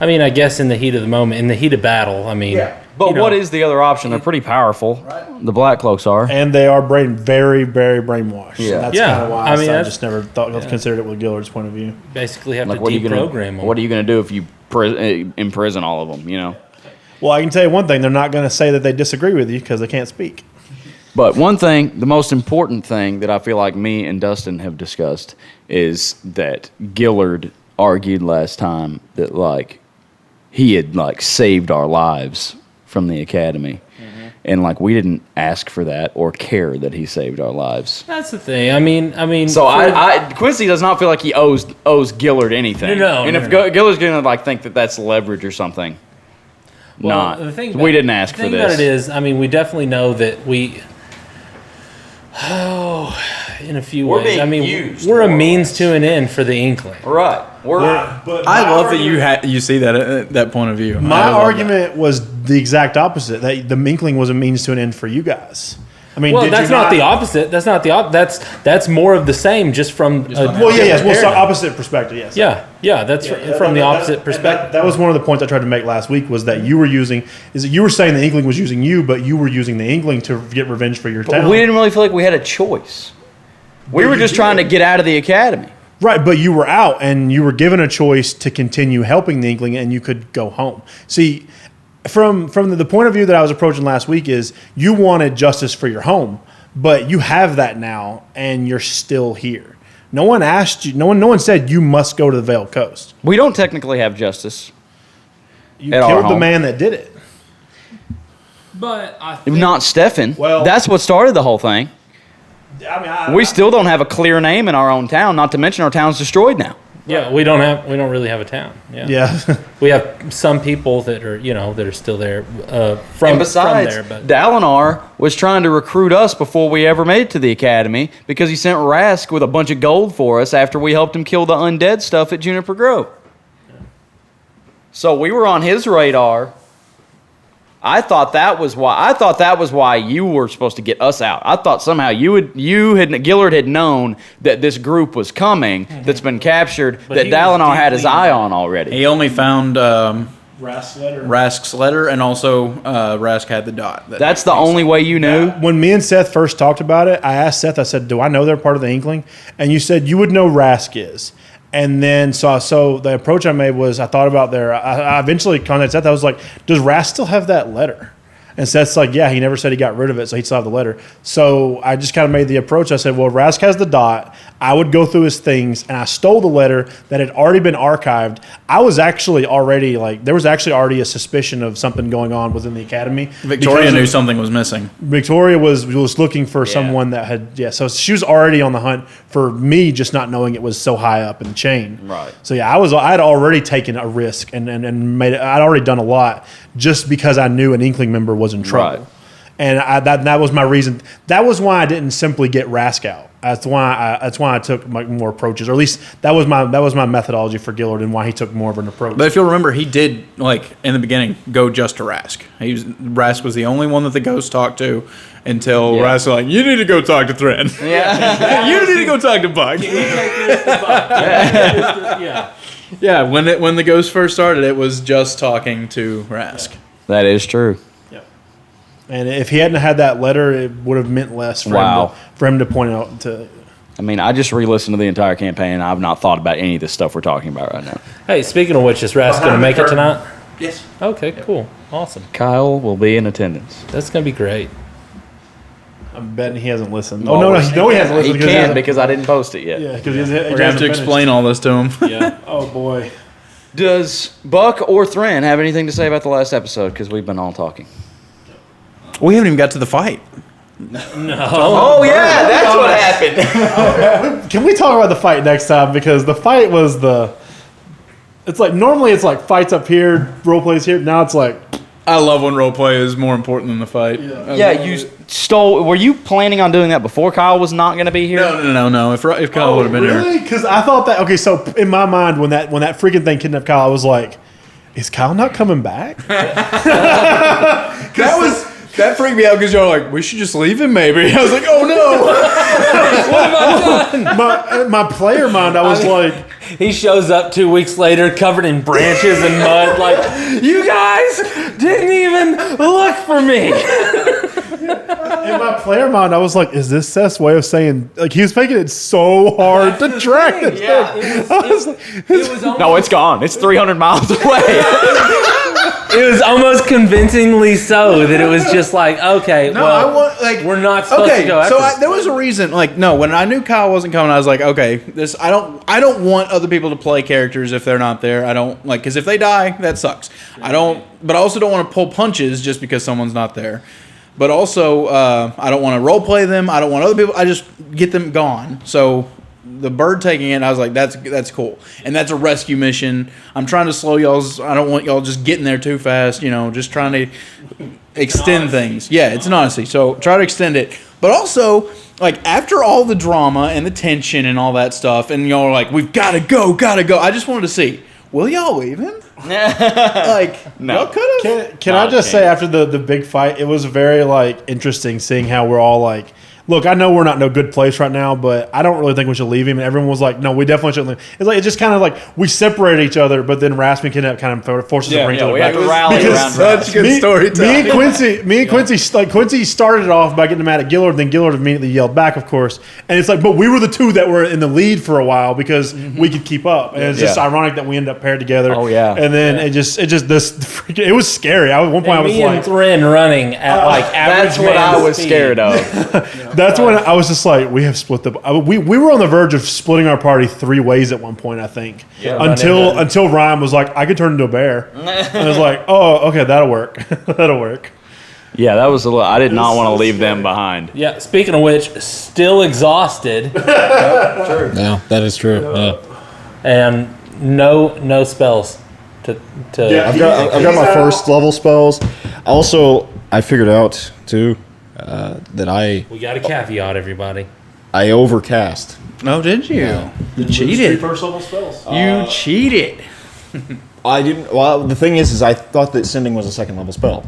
I mean, I guess in the heat of the moment, in the heat of battle, I mean, But you know, what is the other option? They're pretty powerful. Right. The Black Cloaks are. And they are very, very brainwashed. Yeah. And that's Yeah, kind of why I mean, I that's- just never considered it with Gillard's point of view. basically have Like, to what are you deprogram gonna? them. What are you gonna do if you imprison all of them? You know. Well, I can tell you one thing: they're not going to say that they disagree with you because they can't speak. But one thing, the most important thing that I feel like me and Dustin have discussed is that Gillard argued last time that he had saved our lives from the academy. And we didn't ask for that or care that he saved our lives. That's the thing. I mean. So Quincy does not feel like he owes Gillard anything. No, and no, if no. Gillard's gonna think that that's leverage or something, Well, not. the thing We didn't ask for The thing this. about it is, I mean, we definitely know that we. Oh, in a few We're ways. being I mean, used, we're a more or means less. to an end for the Inkling. Right. But I love that you see that point of view. My I love argument was the exact opposite. That the Minkling was a means to an end for you guys. I mean, Well, did that's you not the opposite. That's not the that's more of the same, just from. Well, yes. Well, so opposite perspective. Yes. Yeah. That's from the opposite perspective. That was one of the points I tried to make last week. Was that you were saying the Inkling was using you, but you were using the Inkling to get revenge for your town. We didn't really feel like we had a choice. We were just trying to get out of the academy. Right, but you were out and you were given a choice to continue helping the Inkling, and you could go home. See, from the point of view that I was approaching last week is you wanted justice for your home, but you have that now, and you're still here. No one asked you. No one said you must go to the Veiled Coast. We don't technically have justice. You At our killed the home. man that did it. But I think, Not Stefan. Well- That's what started the whole thing. I mean, We still don't have a clear name in our own town, not to mention our town's destroyed now. Yeah, we don't really have a town. Yeah. Yeah. We have some people that are, that are still there from, And besides, from there. But Dalinar was trying to recruit us before we ever made it to the academy because he sent Rask with a bunch of gold for us after we helped him kill the undead stuff at Juniper Grove. So we were on his radar. I thought that was why you were supposed to get us out. I thought somehow Gillard had known that this group was coming that's been captured, But that he was Dalinar had his deeply eye on already. He only found Rask Rask's letter, and also Rask had the dot. That's the only way you knew? When me and Seth first talked about it, I asked Seth, I said, do I know they're part of the Inkling? And you said you would know Rask is. And then, so the approach I made was I thought about I eventually contacted Seth. I was like, does Rask still have that letter? And Seth's like, yeah, he never said he got rid of it, so he'd still have the letter. So I just kind of made the approach. I said, well, Rask has the dot. I would go through his things, and I stole the letter that had already been archived. I was actually already, there was actually already a suspicion of something going on within the academy. Victoria knew something was missing. Victoria was looking for someone that had, so she was already on the hunt for me, just not knowing it was so high up in the chain. Right. So yeah, I'd already taken a risk and made it. I'd already done a lot just because I knew an Inkling member was in trouble. Right. And that was my reason. That was why I didn't simply get Rask out. That's why I took more approaches, or at least that was my methodology for Gillard and why he took more of an approach. But if you'll remember, he did, in the beginning, go just to Rask. Rask was the only one that the ghost talked to until Rask was like, you need to go talk to Thren. Yeah. You need to go talk to Buck. yeah. Yeah, when the ghost first started, it was just talking to Rask. That is true. And if he hadn't had that letter, it would have meant less for him to point out to. I mean, I just re-listened to the entire campaign, and I've not thought about any of this stuff we're talking about right now. Hey, speaking of which, is Rask going to make it tonight? Yes. Okay, cool. Awesome. Kyle will be in attendance. That's going to be great. I'm betting he hasn't listened. Oh, no, he hasn't listened. He can't because I didn't post it yet. Yeah, because We're going to have to explain all this to him. Yeah. Oh, boy. Does Buck or Thren have anything to say about the last episode? Because we've been all talking. We haven't even got to the fight. No. Oh, yeah, that's what happened. Can we talk about the fight next time? Because the fight was it's normally it's fights up here, role plays here. Now it's I love when roleplay is more important than the fight. Yeah, you stole. Were you planning on doing that before Kyle was not going to be here? No. If Kyle would have been really? here. Because I thought that. Okay, so in my mind, when that freaking thing kidnapped Kyle, I was like, is Kyle not coming back? That freaked me out because y'all were like, we should just leave him maybe. I was like, oh no. my player mind, I was like, He shows up 2 weeks later covered in branches and mud like, you guys didn't even look for me. in my player mind, I was like, is this Seth's way of saying, he was making it so hard to track this thing. No, it's gone. It's 300 miles away. It was almost convincingly so that it was just okay, No, well, I want we're not supposed to go after this there was a reason. When I knew Kyle wasn't coming, I was like, okay, this I don't want other people to play characters if they're not there. I don't because if they die, that sucks. But I also don't want to pull punches just because someone's not there. But also, I don't want to role play them. I don't want other people. I just get them gone. So the bird taking it, I was like, that's cool. And that's a rescue mission. I'm trying to slow y'all's. I don't want y'all just getting there too fast. Just trying to extend things. Yeah, it's an honesty. So try to extend it. But also, after all the drama and the tension and all that stuff, and y'all are like, we've got to go. I just wanted to see, will y'all leave him? No. Y'all could have. Can I just say, after the big fight, it was very interesting seeing how we're all look, I know we're not in a good place right now, but I don't really think we should leave him. And everyone was like, no, we definitely shouldn't leave. It's it's just kind of we separate each other, but then Rasmus kind of forces us to bring each other we back. have to rally Because around Such good storytelling. Me and Quincy, Quincy started it off by getting mad at Gillard, then Gillard immediately yelled back, of course. And it's but we were the two that were in the lead for a while because we could keep up. And it's just ironic that we ended up paired together. Oh, yeah. And then it was scary. At one point, I was me and Thren running at average That's what I was speed. scared of. That's when I was just we have split we were on the verge of splitting our party 3 ways at one point, I think. Yeah, until Ryan was like, I could turn into a bear. And I was like, oh, okay, that'll work. That'll work. Yeah, that was a little. I did not want to leave them behind. Yeah, speaking of which, still exhausted. No, that is true. Yeah. and no spells. I've got my first level spells. Also, I figured out too that We got a caveat, everybody. I overcast. Oh, did you? You cheated. First level spells. You cheated. I didn't. Well, the thing is I thought that sending was a second level spell.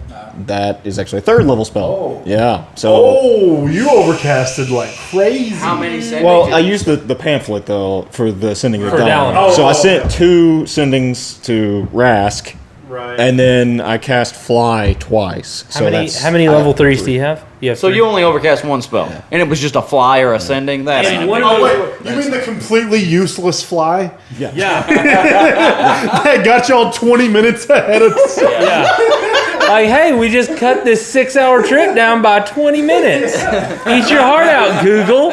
That is actually a third level spell. Oh. Yeah. So. Oh, you overcasted like crazy. How many sendings? Well, I used the pamphlet though for the sending of For Dallin. Dallin. So I sent 2 sendings to Rask, Right. and then I cast Fly twice. How many level 3s do you have? You have So three? you only overcast one spell, and it was just a fly or a sending. That ain't a one big of deal. those- You mean the completely useless fly? Yeah. That got y'all 20 minutes ahead of Like, hey, we just cut this 6-hour trip down by 20 minutes. Eat your heart out, Google.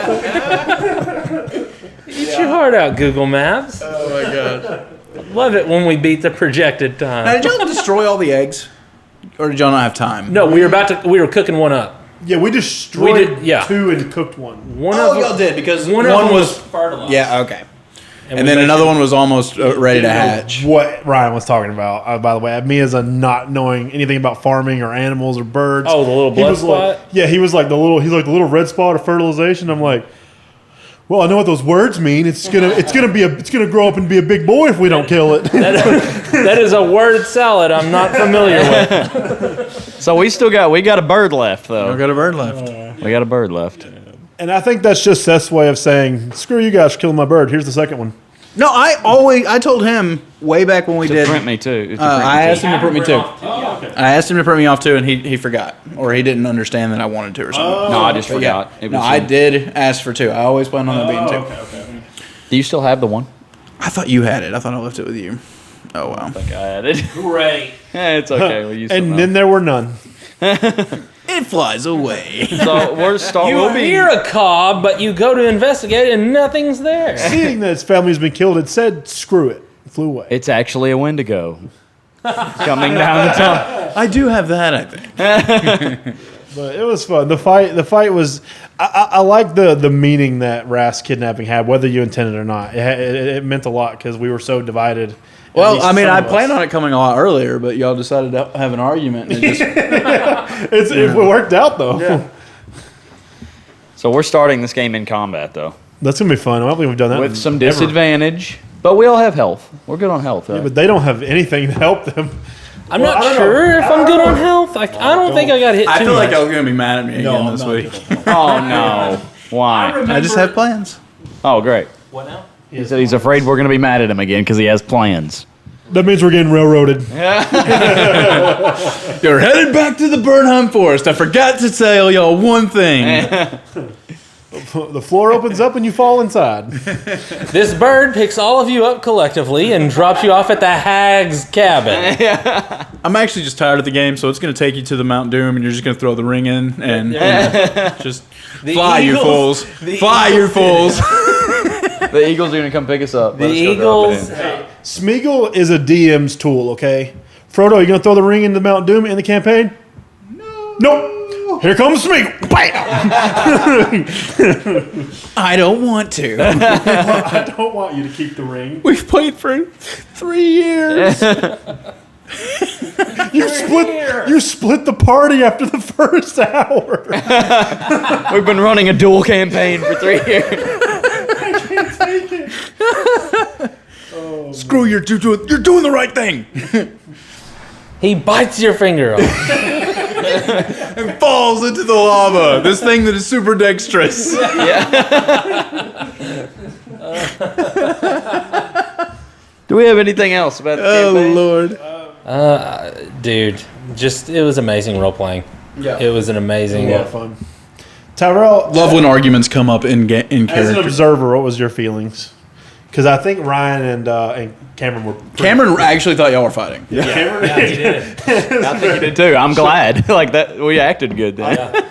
Eat your heart out, Google Maps. Oh my god. Love it when we beat the projected Now, time. did y'all destroy all the eggs, or did y'all not have time? No, we were cooking one up. Yeah, we destroyed We did- yeah. 2 and cooked 1. One Oh, of y'all them, did because one one, of them was. fertilized. Yeah. Okay. And we then made another sure- one was almost ready to hatch. What Ryan was talking about, by the way, me as a not knowing anything about farming or animals or birds. Oh, the little He blood was like- spot? yeah, he's like the little red spot of fertilization. I'm like, well, I know what those words mean. It's gonna grow up and be a big boy if we don't kill it. That is a word salad I'm not familiar with. So we got a bird left I though. got a bird left. We got a bird left. And I think that's just Seth's way of saying, screw you guys for killing my bird. Here's the second one. No, I told him way back when we To did. print me too. I asked him to print me too. Oh, okay. I asked him to print me off too, and he forgot, or he didn't understand that I wanted to, or something. No, I just But forgot. yeah, no, I did ask for 2. I always planned on there being 2. Do you still have the one? I thought you had it. I thought I left it with you. Oh wow. I think I had it. Great. It's okay. We'll use And then there were none. It flies away. so we're starting. You We'll be hear a cob, but you go to investigate and nothing's there. Seeing that his family's been killed, it said, screw it. It flew away. It's actually a Wendigo coming down the tunnel. I do have that. I think. But it was fun. The fight was. I like the meaning that Rask kidnapping had, whether you intended it or not. It meant a lot because we were so divided. At Well, least I mean, some I of us. planned on it coming a lot earlier, but y'all decided to have an argument. And it just, It worked out though. So we're starting this game in combat though, That's gonna be fun. I don't think we've done that with some ever. disadvantage. But we all have health. We're good on health. Right? But they don't have anything to help them. I'm Well, I not don't sure know. if I'm good on health. I don't think I got hit too I feel like much. y'all are gonna be mad at me again this week. Oh no! Why? I just have plans. Oh great. What now? He said he's afraid we're going to be mad at him again because he has plans. That means we're getting railroaded. You're headed back to the Bernheim Forest. I forgot to tell y'all one thing. The floor opens up and you fall inside. This bird picks all of you up collectively and drops you off at the hag's cabin. I'm actually just tired of the game, so it's going to take you to the Mount Doom, and you're just going to throw the ring in and just fly, you fools. Fly, you fools. The Eagles are going to come pick us up. The Eagles. Smeagol is a DM's tool, okay? Frodo, you gonna throw the ring into Mount Doom in the campaign? No. Nope. Here comes Smeagol. Bam! I don't want to. I don't want you to keep the ring. We've played for 3 years. You split the party after the first hour. We've been running a dual campaign for 3 years. Screw you, you're doing the right thing. He bites your finger off. And falls into the lava. This thing that is super dexterous. Do we have anything else about the Oh, campaign? Lord. Dude, just it was amazing role playing. Yeah. It was an amazing. Yeah, fun. Tyrel, Love when arguments come up in as an character. observer, what was your feelings? Because I think Ryan and Cameron were. Cameron actually thought y'all were fighting. Cameron. Yeah, he did. I think you did too. I'm glad. Like that, we acted good then. I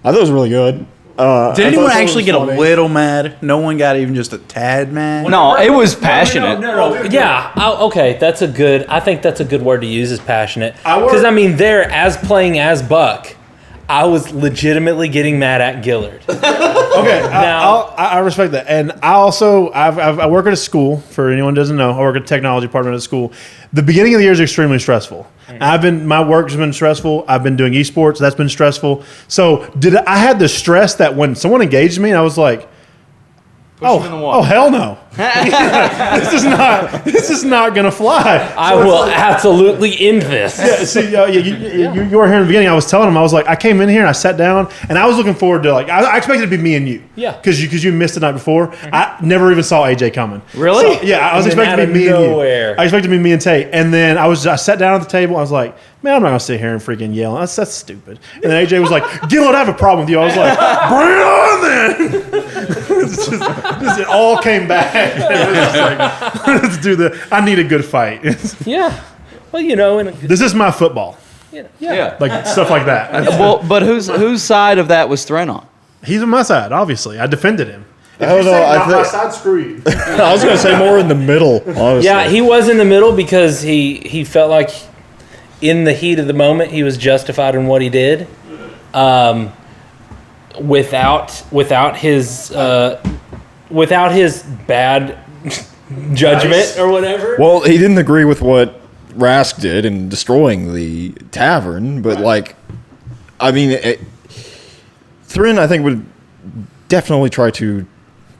thought it was really good. Did anyone actually get a little mad? No one got even just a tad mad? No, it was passionate. No. Yeah. Okay. That's a good. I think that's a good word to use. Is passionate. I work- Because I mean, there as playing as Buck, I was legitimately getting mad at Gillard. Okay, I respect that, and I work at a school. For anyone who doesn't know, I work at a technology department at a school. The beginning of the year is extremely stressful. My work has been stressful. I've been doing esports. That's been stressful. So I had the stress that when someone engaged me, and I was like, oh hell no. This is not gonna fly. I will absolutely end this. Yeah, see, you were here in the beginning. I was telling him, I was like, I came in here and I sat down and I was looking forward to I expected it to be me and you. Yeah. Because you missed the night before. I never even saw AJ coming. Really? So, yeah, I was expecting to be me and you. I expected to be me and Tate. And then I sat down at the table. I was like, man, I'm not gonna sit here and freaking yell. That's stupid. And then AJ was like, Gillard, I have a problem with you. I was like, bring it on then. It all came back. It was just like, let's do I need a good fight. Yeah. Well, This is my football. Yeah. Like stuff like that. Well, but whose side of that was Thren on? He's on my side, obviously. I defended him. I don't know. I my think side, screw you. I was going to say more in the middle. Honestly. Yeah, he was in the middle because he felt like in the heat of the moment he was justified in what he did, without his bad judgment or whatever. Well, he didn't agree with what Rask did in destroying the tavern, but Thrin, I think, would definitely try to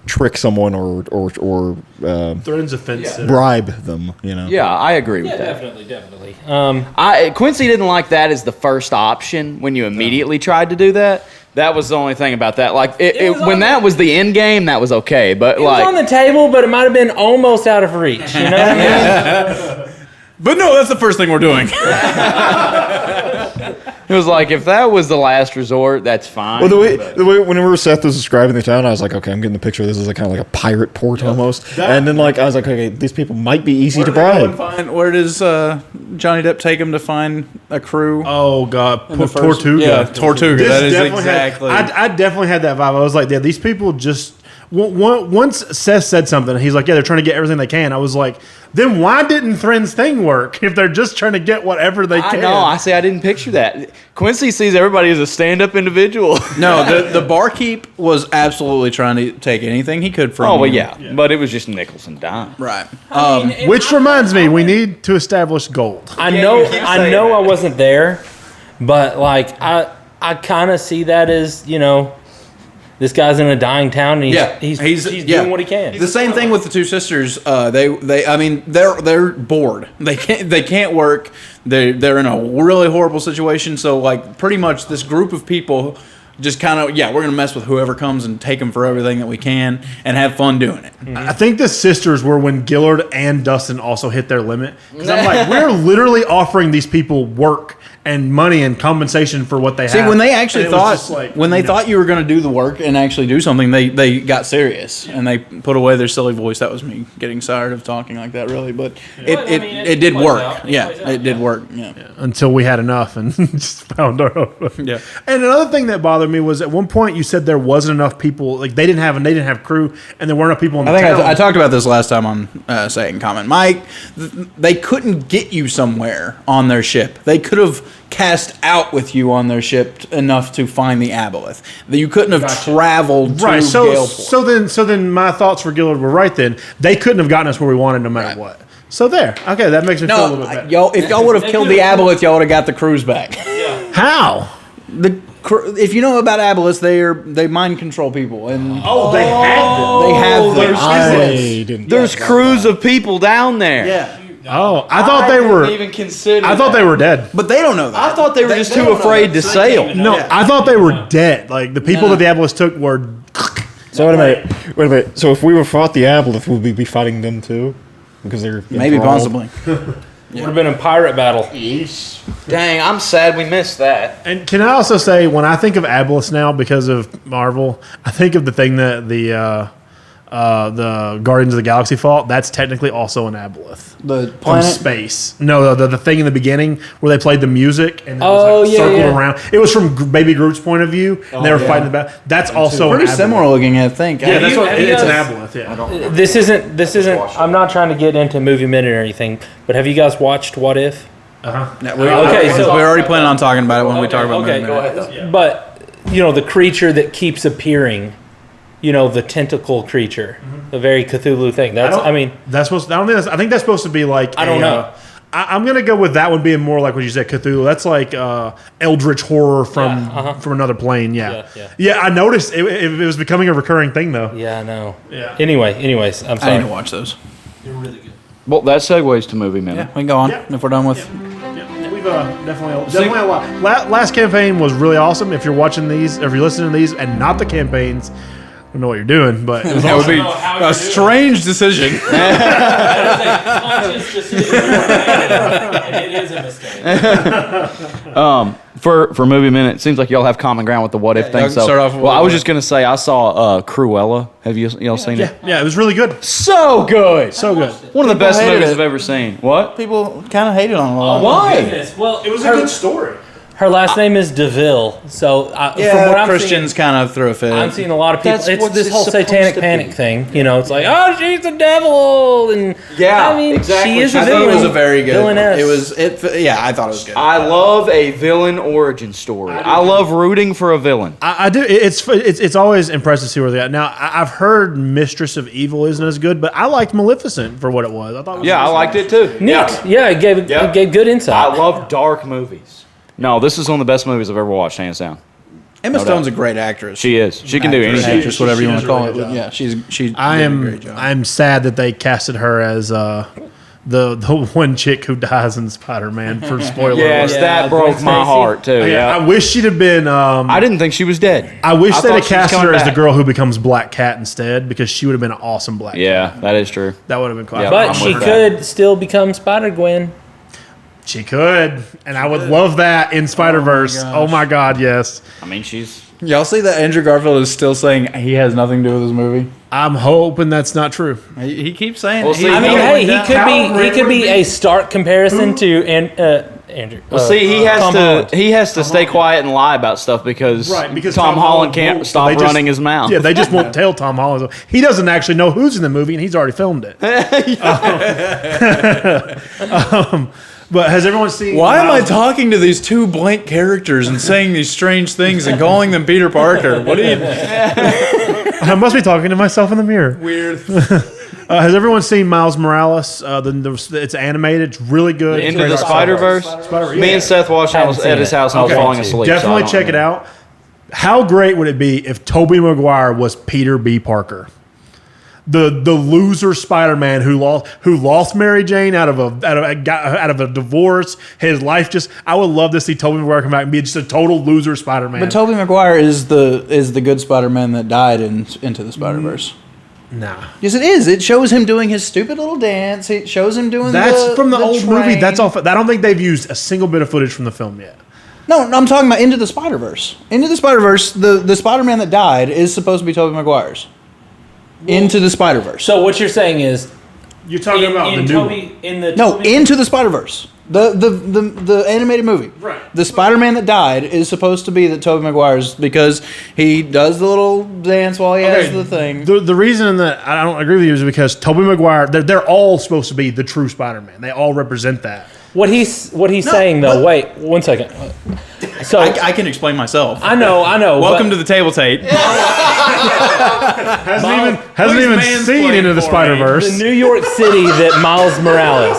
trick someone or Thren's offensive. bribe them. Yeah, I agree with that. Definitely. Quincy didn't like that as the first option when you immediately tried to do that. That was the only thing about that. Like when that was the end game, that was okay. But It was on the table, but it might have been almost out of reach. You know what I mean? But no, that's the first thing we're doing. it was like if that was the last resort, that's fine. Well, the way whenever Seth was describing the town, I was like, okay, I'm getting the picture. This is kind of like a pirate port almost. And then I was like, okay, these people might be easy to bribe. Where does Johnny Depp take him to find a crew? Oh God, Tortuga. Yeah, Tortuga. That is exactly. I definitely had that vibe. I was like, yeah, these people just. Once Seth said something, he's like, yeah, they're trying to get everything they can. I was like, then why didn't Thren's thing work if they're just trying to get whatever they can? I know. I didn't picture that. Quincy sees everybody as a stand-up individual. No, the barkeep was absolutely trying to take anything he could from. Oh well, yeah, but it was just nickels and dimes. Right. Which reminds me, we need to establish gold. I know I wasn't there, but I kind of see that as this guy's in a dying town, and he's doing what he can. The same thing with the two sisters. They're bored. They can't work. They're in a really horrible situation. So pretty much this group of people just kind of we're gonna mess with whoever comes and take them for everything that we can and have fun doing it. I think the sisters were when Gillard and Dustin also hit their limit, because I'm like, we're literally offering these people work and money and compensation for what they have. See, when they actually thought thought you were going to do the work and actually do something, they got serious and they put away their silly voice. That was me getting tired of talking like that, really. But it did work. It did work. Yeah. Until we had enough and just found our own. Yeah. And another thing that bothered me was at one point you said there wasn't enough people. Like they didn't have crew, and there weren't enough people in the town. I talked about this last time on Say It and Comment. Mike, they couldn't get you somewhere on their ship. They could have cast out with you on their ship enough to find the aboleth. You couldn't have traveled to Galeport. So then my thoughts for Gillard were right then. They couldn't have gotten us where we wanted no matter what. So there. Okay, that makes me feel a little bit better. If y'all would have killed the aboleth, y'all would have got the crews back. Yeah. How? If you know about aboleths, they mind control people. And they have them. There's crews of people down there. Yeah. Oh, I thought they were. Even consider. I thought they were dead. But they don't know that. I thought they were just too afraid to sail. No, I thought they were dead. Like the people that the aboleths took were. So wait a minute. So if we were fought the aboleth, would we be fighting them too? Because they're maybe possibly. Would have been a pirate battle. Dang, I'm sad we missed that. And can I also say, when I think of aboleths now because of Marvel, I think of the thing that the Guardians of the Galaxy fought. That's technically also an aboleth. The from planet? space. No, the thing in the beginning where they played the music and it was circled around. It was from Baby Groot's point of view, and they were fighting about. That's also pretty an similar looking, I think. Yeah, that's what it's an aboleth. Yeah. This isn't. I'm not trying to get into Movie Minute or anything, but have you guys watched What If? So we're already planning on talking about it when we talk about Okay, Movie go Minute. ahead. Yeah. But the creature that keeps appearing, the tentacle creature, the very Cthulhu thing. That's supposed. I don't think. I think that's supposed to be like. I don't know. I'm gonna go with that one being more like what you said, Cthulhu. That's like eldritch horror from another plane. Yeah. I noticed it was becoming a recurring thing though. Yeah, I know. Yeah. Anyways, I'm sorry. I need to watch those. They're really good. Well, that segues to Movie Minute. Yeah, we can go on if we're done with. Yeah, we've definitely a lot. Last campaign was really awesome. If you're watching these, or if you're listening to these, and not the campaigns, I don't know what you're doing, but it was That would awesome. be a strange decision. That is a conscious decision, and it is a mistake. For Movie Minute, it seems like y'all have common ground with the what if thing. y'all So, start off with well, I what was if. just gonna say I saw Cruella. Have y'all seen it? Yeah, it was really good. So good. So good. One of the best hated movies it. I've ever seen. What? People kind of hated on it a lot. Why? Goodness. Well, It was a good story. Her last name is DeVille, so from what Yeah, I'm Christians kind of threw a fit. I'm seeing a lot of people. That's It's what this it's whole supposed satanic to panic be. thing. It's like, oh, she's the devil, and Yeah, I mean, exactly. she is a I villain. thought it was a very good. villainess. It was it. Yeah, I thought it was good. I love a villain origin story. I love rooting for a villain. I do. It's always impressive to see where they at. Now I've heard Mistress of Evil isn't as good, but I liked Maleficent for what it was. I thought. It was Yeah, I liked it too. neat. Yeah, it gave good insight. I love dark movies. No, this is one of the best movies I've ever watched, hands down. Emma Stone's a great actress. She is. She can do anything. Actress, whatever you want does to a call really it. good But yeah, she. I did a am. great job. I'm sad that they casted her as the one chick who dies in Spider-Man. For spoiler. Yes, alert. that broke Gwen my Stacy. heart too. Yeah, I Yeah. wish she'd have been. I didn't think she was dead. I wish I they'd thought have she was casted coming her as the back. girl who becomes Black Cat instead, because she would have been an awesome Black Cat. Yeah, that is true. That would have been classic. Yeah. but I'm she with could still become Spider-Gwen. She could, and I would love that in Spider-Verse. Oh my God, yes. I mean, she's. Y'all see that Andrew Garfield is still saying he has nothing to do with this movie? I'm hoping that's not true. He keeps saying. Well, he- see, I mean, How hey, he could be a stark comparison to Andrew. Well, see, he has Tom to. Holland. He has to stay quiet and lie about stuff because Tom Holland can't won't, so stop they just- running his mouth. Yeah, they just won't tell Tom Holland. He doesn't actually know who's in the movie, and he's already filmed it. But has everyone seen? Why am I Miles- talking to these two blank characters and saying these strange things and calling them Peter Parker? What do you? I must be talking to myself in the mirror. Weird. Has everyone seen Miles Morales? It's animated. It's really good. Into It's the great. Spider-Verse. Spider-Verse, Me yeah. and Seth watched it Haven't at his seen house it. and I was Okay. falling asleep. Definitely so I check don't it know. out. How great would it be if Tobey Maguire was Peter B. Parker? The loser Spider-Man who lost Mary Jane out of a divorce. His life just. I would love to see Tobey Maguire come back and be just a total loser Spider-Man. But Tobey Maguire is the good Spider-Man that died in Into the Spider-Verse. nah. Yes, it is. It shows him doing his stupid little dance. It shows him doing. That's from the old movie. train. That's all. I don't think they've used a single bit of footage from the film yet. No, I'm talking about Into the Spider-Verse. Into the Spider-Verse, the Spider-Man that died is supposed to be Tobey Maguire's. Into the Spider-Verse. So what you're saying is, You're talking about the new one. Into the Spider-Verse. The animated movie. Right. The Spider-Man that died is supposed to be the Tobey Maguire's because he does the little dance while he has the thing. The reason that I don't agree with you is because Tobey Maguire, they're all supposed to be the true Spider-Man. They all represent that. what he's saying though. Wait, 1 second. So I can explain myself. I know. Welcome to the table, Tate. Hasn't even seen Into the the Spider-Verse. New York City that Miles Morales.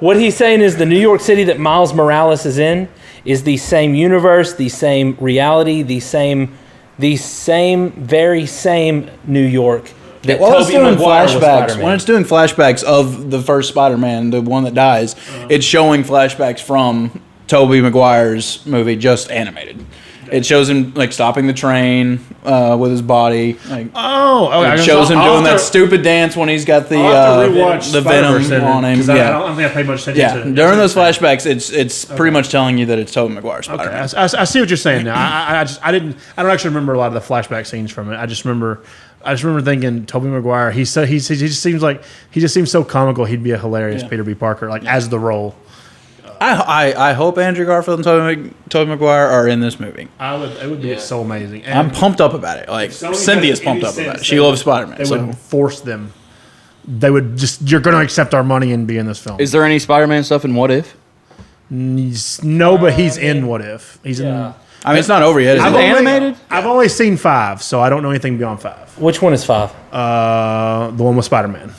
What he's saying is the New York City that Miles Morales is in is the same universe, the same reality, the very same New York. That While it's Tobey doing Maguire was flashbacks, Spider-Man. when it's doing flashbacks of the first Spider-Man, the one that dies, it's showing flashbacks from Tobey Maguire's movie, just animated. It shows him like stopping the train with his body. Like, it shows him doing that stupid dance when he's got the venom on him. I Yeah, don't think I paid much attention to it. during those flashbacks, it's pretty much telling you that it's Tobey Maguire Okay, Spider-Man. I see what you're saying now. I don't actually remember a lot of the flashback scenes from it. I just remember thinking Tobey Maguire. He just seems so comical. He'd be a hilarious Peter B. Parker, as the role. I hope Andrew Garfield and Tobey Maguire are in this movie. It would be so amazing. And I'm pumped up about it. Like Sony Cynthia's has pumped any up about it. sense She they loves Spider-Man. They So. would force them. They would just. You're going to accept our money and be in this film. Is there any Spider-Man stuff in What If? But he's in What If. He's in. I mean, it's not over yet. Is it animated? I've only seen 5, so I don't know anything beyond 5. Which one is 5? The one with Spider-Man.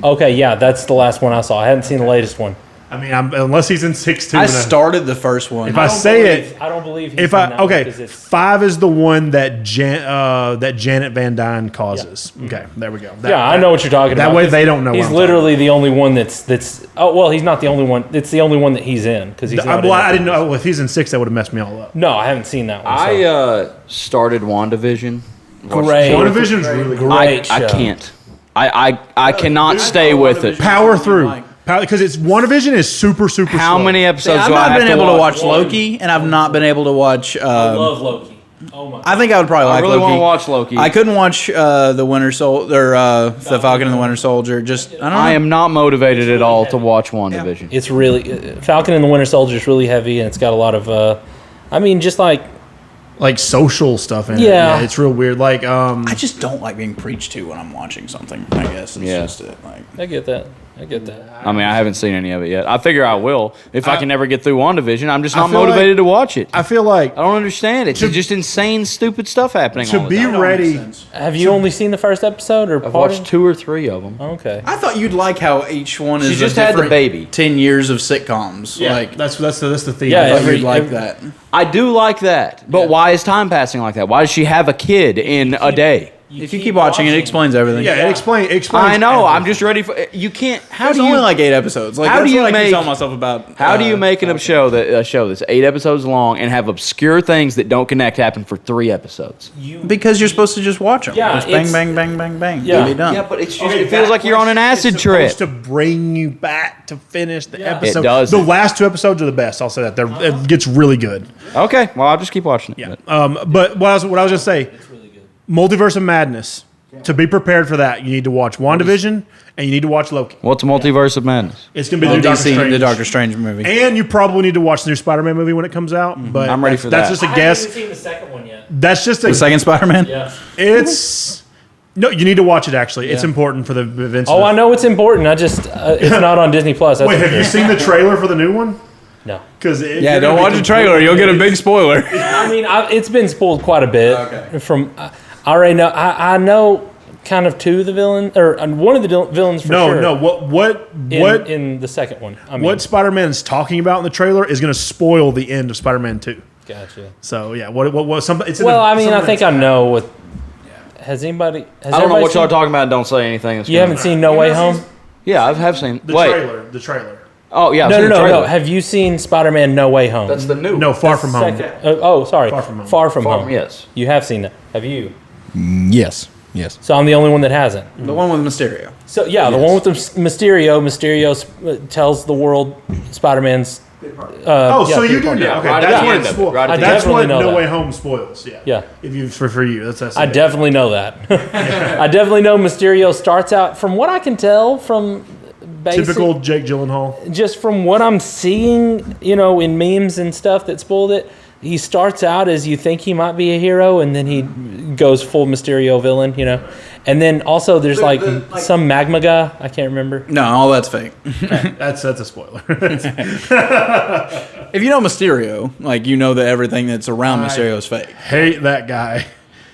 Okay, yeah, that's the last one I saw. I hadn't seen the latest one. I mean, unless he's in 6 too. I started the first one. If I say it, I don't believe. He's if in I that one, okay, 'cause it's- 5 is the one that Janet Van Dyne causes. Okay, there we go. I know what you're talking about. That way they don't know. He's what I'm literally the only one that's. Oh well, he's not the only one. It's the only one that he's in because he's. Not I didn't know. Well, if he's in 6, that would have messed me all up. No, I haven't seen that one. So. I started WandaVision. Great. WandaVision's really good. Great I show. can't. I cannot stay with it. Power through. Because it's WandaVision is super How slow. many episodes I've do I not have been able to watch One. Loki, and I've not been able to watch. I love Loki. Oh my! I think I would probably I like really Loki. want to watch Loki. I couldn't watch the Winter Soldier or the Falcon and the Winter Soldier. Just I don't know. I am not motivated at all to watch WandaVision. It's really Falcon and the Winter Soldier is really heavy, and it's got a lot of. I mean, just like social stuff in it. Yeah. Yeah, it's real weird. I just don't like being preached to when I'm watching something. I guess it's just it. Like I get that. I get that. I mean, I haven't seen any of it yet. I figure I will. If I can never get through WandaVision, I'm just I not feel motivated to watch it. I feel like I don't understand it. It's just insane, stupid stuff happening all to the be time. ready. Have you only seen the first episode or I've part watched of- 2 or 3 of them. Okay. I thought you'd like how each one is. She just a had the different baby. 10 years of sitcoms. Like That's the theme. Yeah, I thought every- you'd like every- that. I do like that, but why is time passing like that? Why does she have a kid in a day? If you keep watching, it explains everything. Yeah, it explains. I know. I'm everything. just ready for. You can't. How There's do you only like 8 episodes. Like how that's do you what I keep make- telling myself about? How do you make a show that's 8 episodes long and have obscure things that don't connect happen for 3 episodes? Because you're supposed to just watch them. Yeah, Just bang, it's- bang, bang, bang, bang. Yeah. Be done. Yeah, but it's just, it feels like you're on an acid It's trip. supposed to bring you back to finish the episode. It does. The last 2 episodes are the best. I'll say that. It gets really good. Okay, well I'll just keep watching it. Yeah. But what I was going to say, Multiverse of Madness. To be prepared for that, you need to watch WandaVision and you need to watch Loki. What's a multiverse of madness? It's going to be the new Doctor Strange. the Doctor Strange movie. And you probably need to watch the new Spider-Man movie when it comes out. But I'm ready for that's that. just a I guess. haven't even seen the second one yet. That's just a. The second Spider-Man. Yeah. It's no. You need to watch it. Actually, it's important for the events. Oh, I know it's important. I just it's not on Disney Plus. That's Wait, have you seen the trailer for the new one? No. Because Yeah, don't watch the trailer. You'll get a big spoiler. I mean, it's been spoiled quite a bit. Okay. From I already know. I know kind of 2 of the villains or one of the villains for sure. No. What in the second one? I mean, what Spider-Man is talking about in the trailer is going to spoil the end of Spider-Man 2. Gotcha. So yeah, what some? It's in Well, the- I mean, I something think I that's- know what. Has anybody? Has I don't know everybody what y'all are seen- talking about. Don't say anything. You haven't seen No Way Home? Yeah, I have seen. The Wait. trailer. The trailer. Oh yeah. I've No, seen no, the no, trailer. no. Have you seen Spider-Man No Way Home? That's the new. No, Far From Home. Second, sorry. Far From Home. Far From Far Home. From- yes. You have seen that. Have you? Yes. Yes. So I'm the only one that hasn't. The one with Mysterio. So yeah, the one with the Mysterio. Mysterio tells the world Spider-Man's. So you do know. Yeah, Okay, right at that's the what end it of it, right at spoils. the That's end. what Definitely know No that. Way Home spoils. Yeah. Yeah. If you for you, that's I definitely know that. I definitely know Mysterio starts out, from what I can tell, from basic, typical Jake Gyllenhaal. just from what I'm seeing, in memes and stuff that spoiled it. He starts out as you think he might be a hero, and then he goes full Mysterio villain, And then also there's some magma guy. I can't remember. No, all that's fake. That's a spoiler. If you know Mysterio, you know that everything that's around Mysterio is fake. Hate that guy.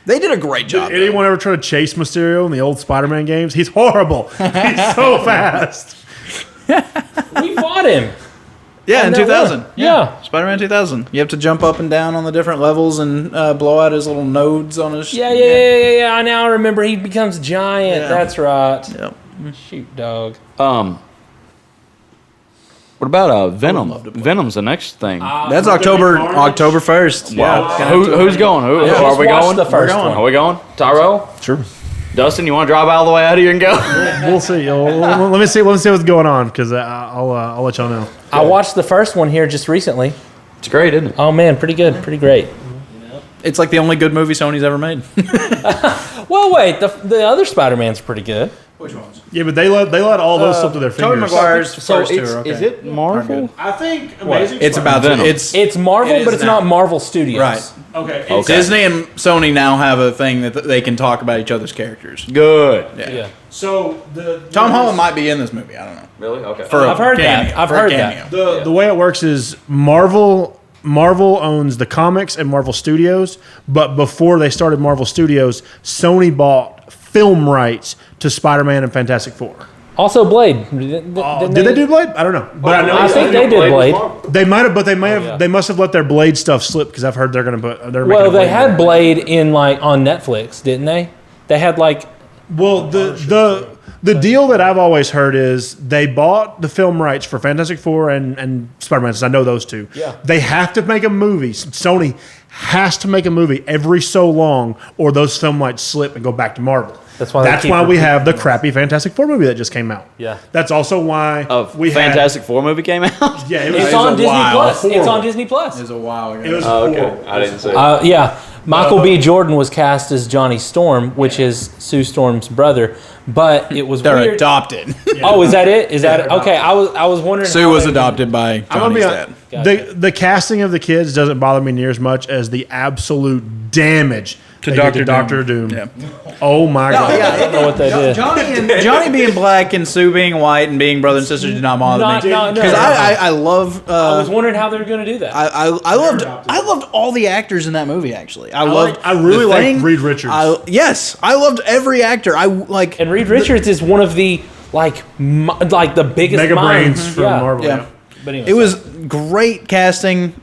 They did a great job. Anyone ever try to chase Mysterio in the old Spider-Man games? He's horrible. He's so fast. We fought him. Yeah, in that 2000. one. Yeah. Spider-Man 2000. You have to jump up and down on the different levels and blow out his little nodes on his... Yeah. I now remember he becomes giant. Yeah. That's right. Yep. Shoot, dog. What about Venom? Venom's the next thing. That's October 1st. Wow. Yeah. Who's going? Are we Just watch going? the first one. Are we going? Tyrel? Sure. Dustin, you want to drive all the way out here and go? We'll see. Let me see what's going on because I'll let y'all know. I watched the first one here just recently. It's great, isn't it? Oh man, pretty good, pretty great. It's like the only good movie Sony's ever made. Well, wait, the other Spider-Man's pretty good. Which ones? Yeah, but they let all those slip through their Tobey fingers. Maguire's So first two it's, are okay. is it Marvel? I think Amazing It's about Venom. It's Marvel, It is but it's now. not Marvel Studios. Right. Okay. Okay. Disney and Sony now have a thing that they can talk about each other's characters. Good. Yeah. So Tom Holland might be in this movie. I don't know. Really? Okay. For a I've heard that. cameo, I've for a heard cameo. that. The way it works is Marvel owns the comics and Marvel Studios, but before they started Marvel Studios, Sony bought film rights to Spider-Man and Fantastic Four. Also, Blade. Did Did they do Blade? I don't know, but I know I think they did Blade. they might have, but they may have. yeah. They must have let their Blade stuff slip because I've heard they're going to put. They're Well, making a they Blade had movie. Blade in on Netflix, didn't they? They had Well, the deal that I've always heard is they bought the film rights for Fantastic Four and Spider-Man. Since I know those two. Yeah. They have to make a movie. Sony has to make a movie every so long, or those film rights slip and go back to Marvel. That's why they keep we repeating have the crappy Fantastic Four movie that just came out. Yeah. That's also why We Fantastic Four movie came out. Yeah, it was, It's on a Disney while. Plus. It's Horrible. on Disney Plus. It was a while ago. it was Okay. horrible. I didn't see it. Yeah. Michael B. Jordan was cast as Johnny Storm, which is Sue Storm's brother, but it was They're weird. adopted. Oh, is that it? Is that they're it? Okay, I was wondering. Sue how was they- adopted by I'm gonna Johnny's be dad. honest, the casting of the kids doesn't bother me near as much as the absolute damage they did to Doctor Doom. Yeah. Oh my god! I don't know what they did. Johnny being black and Sue being white and being brother and sister did not bother me. No. Because I love. I was wondering how they were going to do that. I loved all the actors in that movie. Actually, I really The liked Thing. Reed Richards. I loved every actor. I like and Reed Richards is one of the like the biggest Mega minds. brains from yeah. Marvel. Yeah. Yeah. But anyway, it was great casting.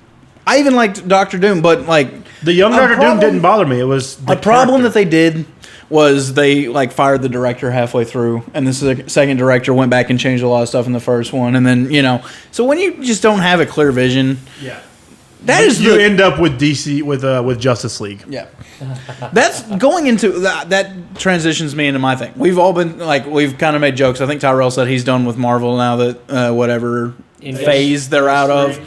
I even liked Doctor Doom, but like The young A Doctor Doom problem- didn't bother me. It was the a problem character. that they did was they like fired the director halfway through, and the second director went back and changed a lot of stuff in the first one, and then so when you just don't have a clear vision, Yeah. that is You the end up with DC with Justice League. yeah. That's going into that transitions me into my thing. We've all been like we've kind of made jokes. I think Tyrel said he's done with Marvel now that whatever phase they're out of.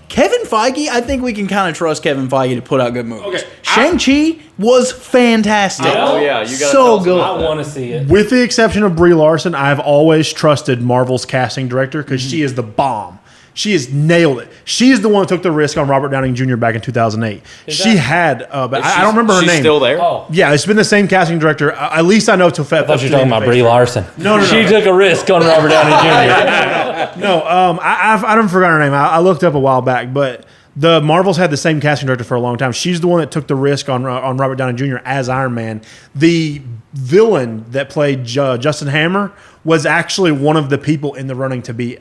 Kevin Feige, I think we can kind of trust Kevin Feige to put out good movies. Okay, Shang-Chi was fantastic. Oh, yeah, you gotta so tell us good. I want to see it. With the exception of Brie Larson, I've always trusted Marvel's casting director because she is the bomb. She has nailed it. She is the one who took the risk on Robert Downey Jr. back in 2008. She had, but I don't remember her She's name. still there. Oh, Yeah, it's been the same casting director. At least I know to I thought you were talking about Brie Larson. No. She took a risk on Robert Downey Jr. No, I don't forgot her name. I looked up a while back, but the Marvels had the same casting director for a long time. She's the one that took the risk on Robert Downey Jr. as Iron Man. The villain that played Justin Hammer was actually one of the people in the running to be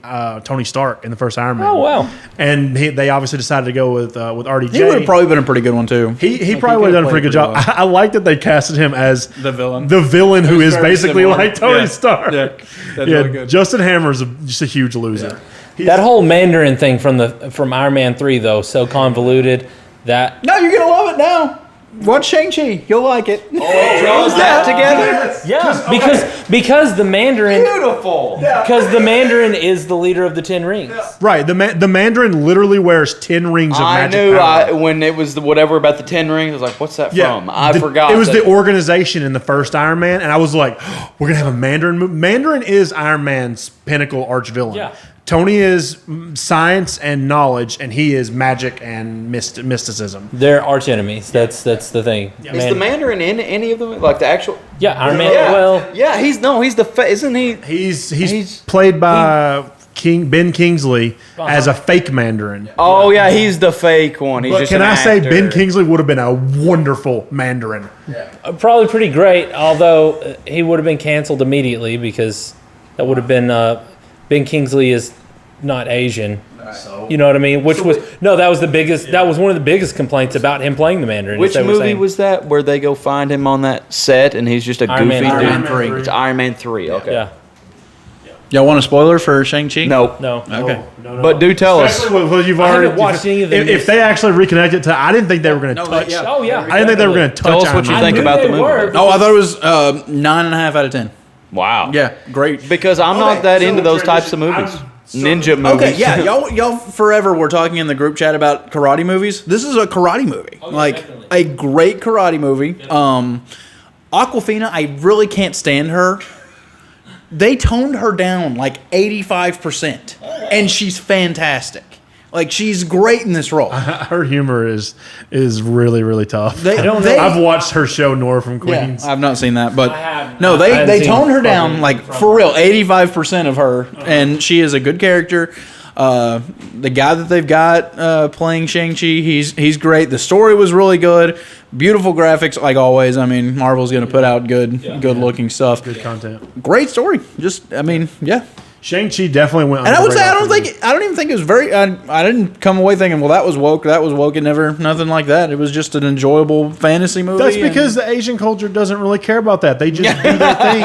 Tony Stark in the first Iron Man. Oh, wow. And they obviously decided to go with RDJ. He would have probably been a pretty good one too. He probably would have done a pretty good job. I like that they casted him as The villain. The villain who is very basically similar. like Tony Yeah. Stark. Yeah, that's really good. Justin Hammer's just a huge loser. That whole Mandarin thing from Iron Man 3 though, so convoluted that No, you're gonna love it now. Watch Shang-Chi. You'll like it. Draws that together. yeah, because the Mandarin Beautiful. because the Mandarin is the leader of the Ten Rings. Right. The Mandarin literally wears 10 rings of I magic knew power. when it was whatever about the 10 rings. I was like, "What's that from?" I The- forgot. It was that- the organization in the first Iron Man, and I was like, we're going to have a Mandarin movie. Mandarin is Iron Man's pinnacle arch villain. Yeah. Tony is science and knowledge, and he is magic and mysticism. They're arch enemies. That's the thing. Is the Mandarin in any of them? Like the actual? Yeah, Iron Man. Yeah. Well, yeah, he's the isn't he? He's played by Ben Kingsley as a fake Mandarin. Oh yeah, he's the fake one. He's But just can an I say actor. Ben Kingsley would have been a wonderful Mandarin? probably pretty great. Although he would have been canceled immediately because that would have been Ben Kingsley is not Asian. You know what I mean? That was the biggest. That was one of the biggest complaints about him playing the Mandarin. Which they were movie saying- was that where they go find him on that set and he's just a Iron goofy Man dude? 3. Iron Man 3. It's Iron Man 3. Okay. Yeah. Y'all want a spoiler for Shang-Chi? No. No. Okay. But do tell us. Especially with what you've I already haven't watched any of the if they actually reconnect it to, I didn't think they were going to touch. yeah. Oh yeah. I didn't think they were going to touch. Tell us what Iron you Man. think knew about they the movie. were. Oh, I thought it was 9.5 out of 10. Wow. Yeah, great. Because I'm not that into those types of movies. Ninja movies. Okay, yeah, y'all forever were talking in the group chat about karate movies. This is a karate movie, definitely. a great karate movie. Aquafina, I really can't stand her. they toned her down like 85%, and she's fantastic. Like, she's great in this role. Her humor is really, really tough. I don't know. I've watched her show Nora from Queens. Yeah, I've not seen that, but I they haven't toned her seen down like for real, 85% of her, and she is a good character. The guy that they've got playing Shang-Chi, he's great. The story was really good. Beautiful graphics, like always. I mean, Marvel's going to put out good looking stuff. Good content. Great story. Just, I mean, yeah. Shang-Chi definitely went. And I would say I don't even think it was very. I didn't come away thinking, well, that was woke. That was woke. It never nothing like that. It was just an enjoyable fantasy movie. That's because the Asian culture doesn't really care about that. They just do their thing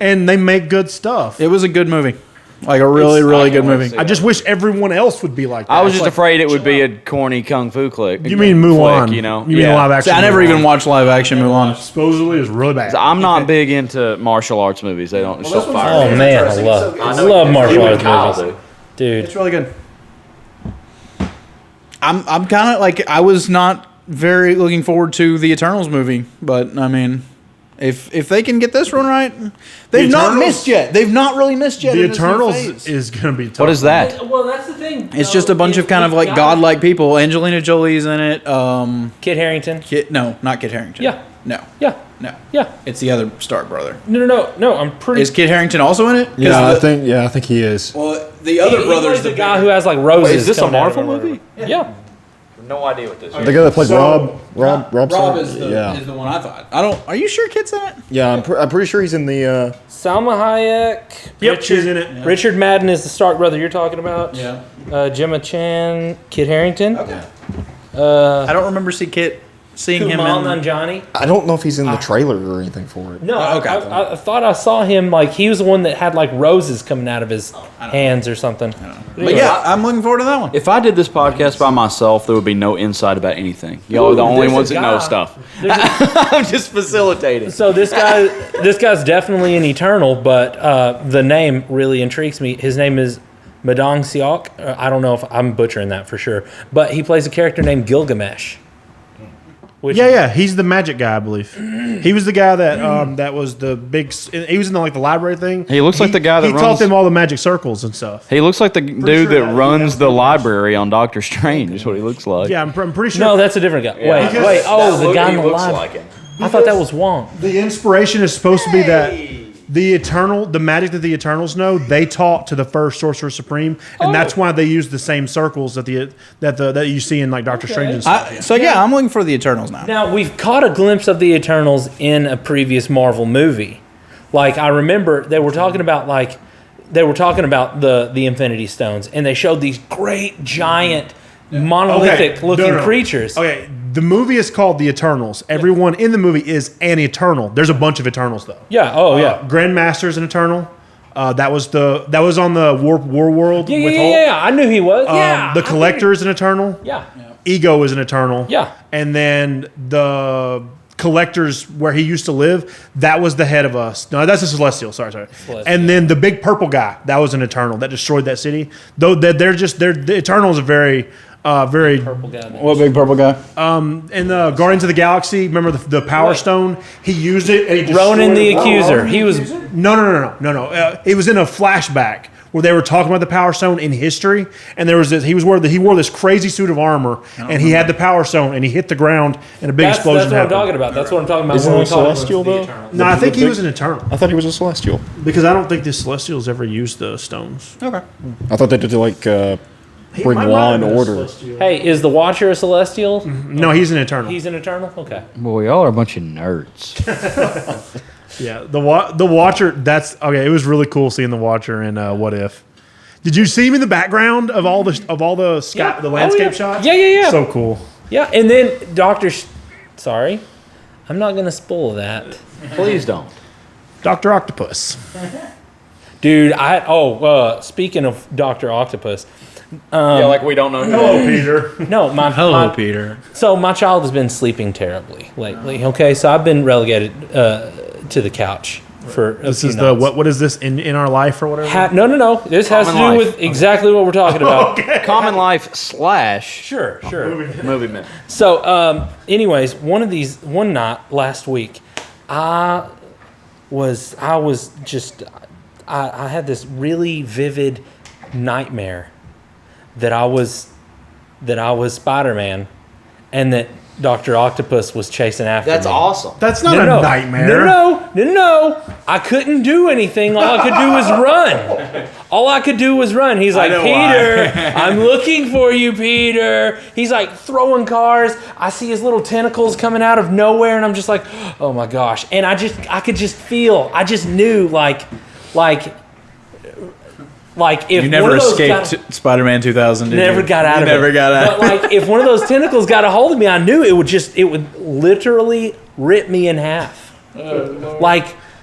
and they make good stuff. It was a good movie, like a really good movie. I just wish everyone else would be like that. I was just afraid it would be a corny kung fu flick. You mean Mulan? Flick, you know? You mean live action? See, I never even watched live action Mulan. Supposedly, it's really bad. I'm not big into martial arts movies. They don't show fire. Oh man, I love martial arts movies, dude. It's really good. I'm kind of like, I was not very looking forward to the Eternals movie, but I mean, if they can get this one right, they've not missed yet. They've not really missed yet. The in this new Eternals phase. is going to be tough. What is that? Well, that's the thing. It's just a bunch of kind of like godlike people. Angelina Jolie's in it. Kit Harington. No, not Kit Harington. Yeah. No. Yeah. No. Yeah. It's the other Stark brother. No. I'm pretty. Is Kit Harington also in it? Yeah, I think he is. Well, the other He brother's plays the guy who has like roses. Wait, is this a coming out of Marvel him or movie? whatever. Yeah. No idea what this The guy that played Rob Rob Stark? is the yeah. is the one I thought. I don't. Are you sure Kit's in it? Yeah, I'm pretty sure he's in the. Salma Hayek. Yep, she's in it. Richard Madden is the Stark brother you're talking about. Yeah. Gemma Chan, Kit Harington. Okay. I I don't remember seeing him Kumail in. Nanjiani. I don't know if he's in the trailer or anything for it. No, Oh, okay. I thought I saw him like he was the one that had like roses coming out of his hands or something. But yeah, I'm looking forward to that one. If I did this podcast by myself, there would be no insight about anything. Y'all are the only there's a ones that know guy- stuff. I'm just facilitating. So this guy's definitely an Eternal, but the name really intrigues me. His name is Madong Seok. I don't know if I'm butchering that for sure, but he plays a character named Gilgamesh. Which, Yeah, he's the magic guy, I believe. He was the guy that was the big. He was in the library thing. He looks like the guy that he taught runs- them all the magic circles and stuff. He looks like the dude sure that runs the library on Doctor Strange. Is what he looks like. Yeah, I'm pretty sure. No, that's a different guy. Wait. The guy in the library. I thought that was Wong. The inspiration is supposed to be that the magic that the Eternals know, they taught to the first Sorcerer Supreme, and that's why they use the same circles that you see in like Doctor Strange and stuff. I'm looking for the Eternals now. Now we've caught a glimpse of the Eternals in a previous Marvel movie. Like I remember they were talking about the Infinity Stones, and they showed these great giant monolithic looking creatures. Okay, the movie is called The Eternals. Everyone in the movie is an Eternal. There's a bunch of Eternals though. Yeah. Oh yeah. Grandmaster's an Eternal. That was on the War World. Yeah. with Hulk. Yeah. I knew he was. The Collector is an Eternal. Yeah. Ego is an Eternal. Yeah. And then the Collector's where he used to live, that was the head of us. No, that's a Celestial. Sorry. Celestial. And then the big purple guy, that was an Eternal that destroyed that city. Though the Eternals are very Purple guy. What big purple guy? in the Guardians of the Galaxy, remember the Power Stone? He used it and he Ronan the destroyed- Accuser. He was. No. It was in a flashback where they were talking about the Power Stone in history, and there was this. He wore this crazy suit of armor, and he had the Power Stone, and he hit the ground, and a big explosion That's what I'm happened. talking about. That's what I'm talking about. Isn't when he we talk about Celestial, the though? Eternals. No, I think he was an Eternal I thought he was a Celestial. because I don't think the Celestials ever used the stones. Okay. I thought they did bring might law have and been a order. Celestial. Hey, is the Watcher a Celestial? No, he's an Eternal. He's an Eternal. Okay. Boy, y'all are a bunch of nerds. Yeah, the Watcher. That's okay. It was really cool seeing the Watcher in What If. Did you see him in the background of all the sky, the landscape shots? Yeah. So cool. Yeah, and then sorry, I'm not gonna spoil that, Please don't. Dr. Octopus. dude. Speaking of Dr. Octopus, Yeah, like we don't know who. Hello, Peter. no, my Peter. So my child has been sleeping terribly lately. Okay, so I've been relegated to the couch for a This few is the nights. what is this in our life or whatever? No. This has to Common do life. with exactly what we're talking about. Common Life / Sure. Movie Minute. So, anyways, one night last week, I I had this really vivid nightmare that I was Spider-Man, and that Dr. Octopus was chasing after That's me. awesome. That's not a nightmare. No. I couldn't do anything. All I could do was run. He's like, Peter, I'm looking for you, Peter. He's like throwing cars. I see his little tentacles coming out of nowhere, and I'm just like, oh my gosh. And I just knew like if You never one of those escaped Spider-Man 2000, did you? Never got out of it. Never got out. But like, if one of those tentacles got a hold of me, I knew it would literally rip me in half.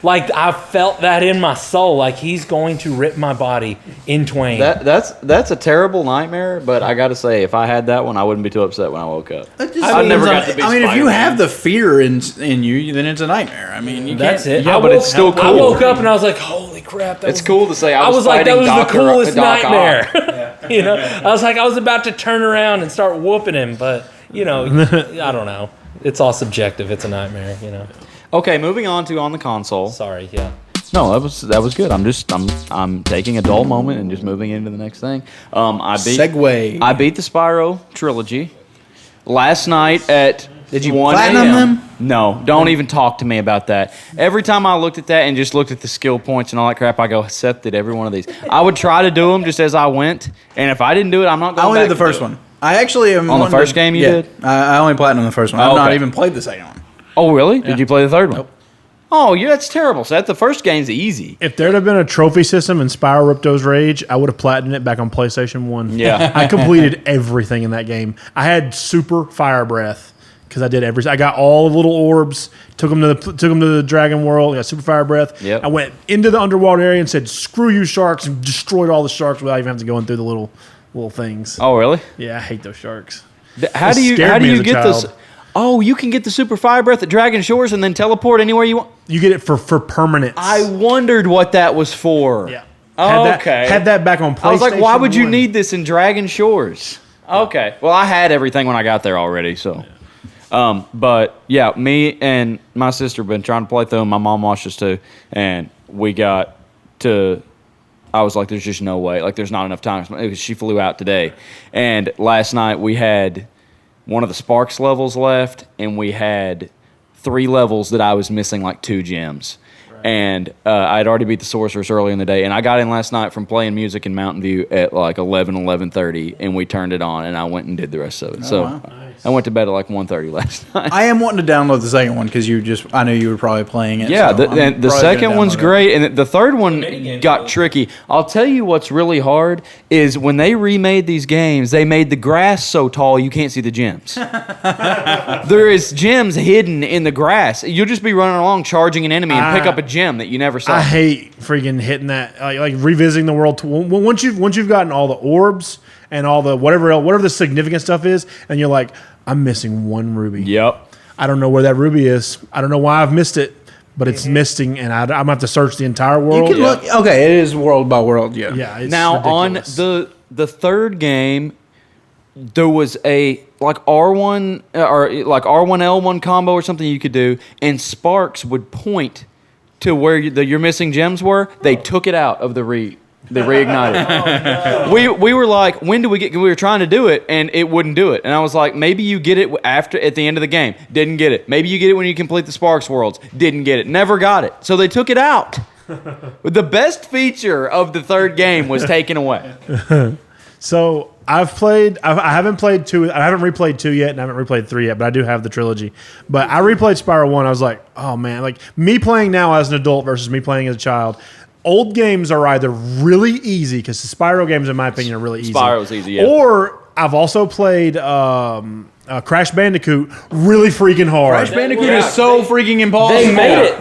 Like I felt that in my soul. Like he's going to rip my body in twain. That's a terrible nightmare, but I got to say, if I had that one, I wouldn't be too upset when I woke up. I never got to be if you Spider-Man. have the fear in you, then it's a nightmare. I mean, you That's can't, it. Yeah, but it's still I cool. woke up and I was like, holy crap. It's cool to say I was like, that fighting was Doc the coolest Doc Ock. nightmare. You know, I was like, I was about to turn around and start whooping him, but you know, I don't know. It's all subjective. It's a nightmare, you know. Okay, moving on the console. Sorry, yeah. No, that was good. I'm taking a dull moment and just moving into the next thing. Segue. I beat the Spyro trilogy last night at. Did you 1 platinum a.m. them? No, don't even talk to me about that. Every time I looked at that and just looked at the skill points and all that crap, I go, Seth did every one of these. I would try to do them just as I went, and if I didn't do it, I'm not going I only back did the to first do it. one. I actually am On the first game you did? I only platinum the first one. Oh, I've not okay. even played the second one. Oh, really? Did you play the third one? Nope. Oh, yeah, that's terrible, Seth. The first game's easy. If there'd have been a trophy system in Spyro Ripto's Rage, I would have platinumed it back on PlayStation 1. Yeah. I completed everything in that game. I had super fire breath because I did everything. I got all the little orbs, took them to the Dragon World, got super fire breath. Yep. I went into the underwater area and said, screw you sharks, and destroyed all the sharks without even having to go in through the little things. Oh, really? Yeah, I hate those sharks. How do you get this? Oh, you can get the super fire breath at Dragon Shores and then teleport anywhere you want. You get it for permanence. I wondered what that was for. Yeah. Okay. Had that back on PlayStation I was like, why would you 1. need this in Dragon Shores? Okay. Well, I had everything when I got there already, so. But yeah, me and my sister have been trying to play through them. My mom watched us too, and we got to. I was like, there's just no way. Like, there's not enough time. She flew out today, and last night we had one of the Sparks levels left, and we had 3 levels that I was missing like 2 gems. Right. And I had already beat the Sorceress early in the day, and I got in last night from playing music in Mountain View at like 11:30, and we turned it on, and I went and did the rest of it. Wow. I went to bed at like 1:30 last night. I am wanting to download the second one because I knew you were probably playing it. Yeah, so the second one's great, and the third one got tricky. I'll tell you what's really hard is when they remade these games, they made the grass so tall you can't see the gems. There is gems hidden in the grass. You'll just be running along charging an enemy and pick up a gem that you never saw. I hate freaking hitting that, like revisiting the world. Once you've gotten all the orbs and all the whatever the significant stuff is, and you're like, I'm missing 1 ruby. Yep. I don't know where that ruby is. I don't know why I've missed it, but it's missing, and I'm gonna have to search the entire world. You can look. Okay, it is world by world. Yeah. Yeah. It's Now ridiculous. on the third game, there was a like R1 or like R1L1 combo or something you could do, and sparks would point to where your missing gems were. They took it out of the reignited. We were like, when do we get? We were trying to do it, and it wouldn't do it. And I was like, maybe you get it at the end of the game. Didn't get it. Maybe you get it when you complete the Sparks Worlds. Didn't get it. Never got it. So they took it out. The best feature of the third game was taken away. So I haven't played 2. I haven't replayed 2 yet, and I haven't replayed 3 yet. But I do have the trilogy. But I replayed Spyro 1. I was like, oh man, like me playing now as an adult versus me playing as a child. Old games are either really easy, because the Spyro games, in my opinion, are really easy. Spyro's easy, yeah. Or I've also played Crash Bandicoot really freaking hard. Crash Bandicoot is so freaking impossible.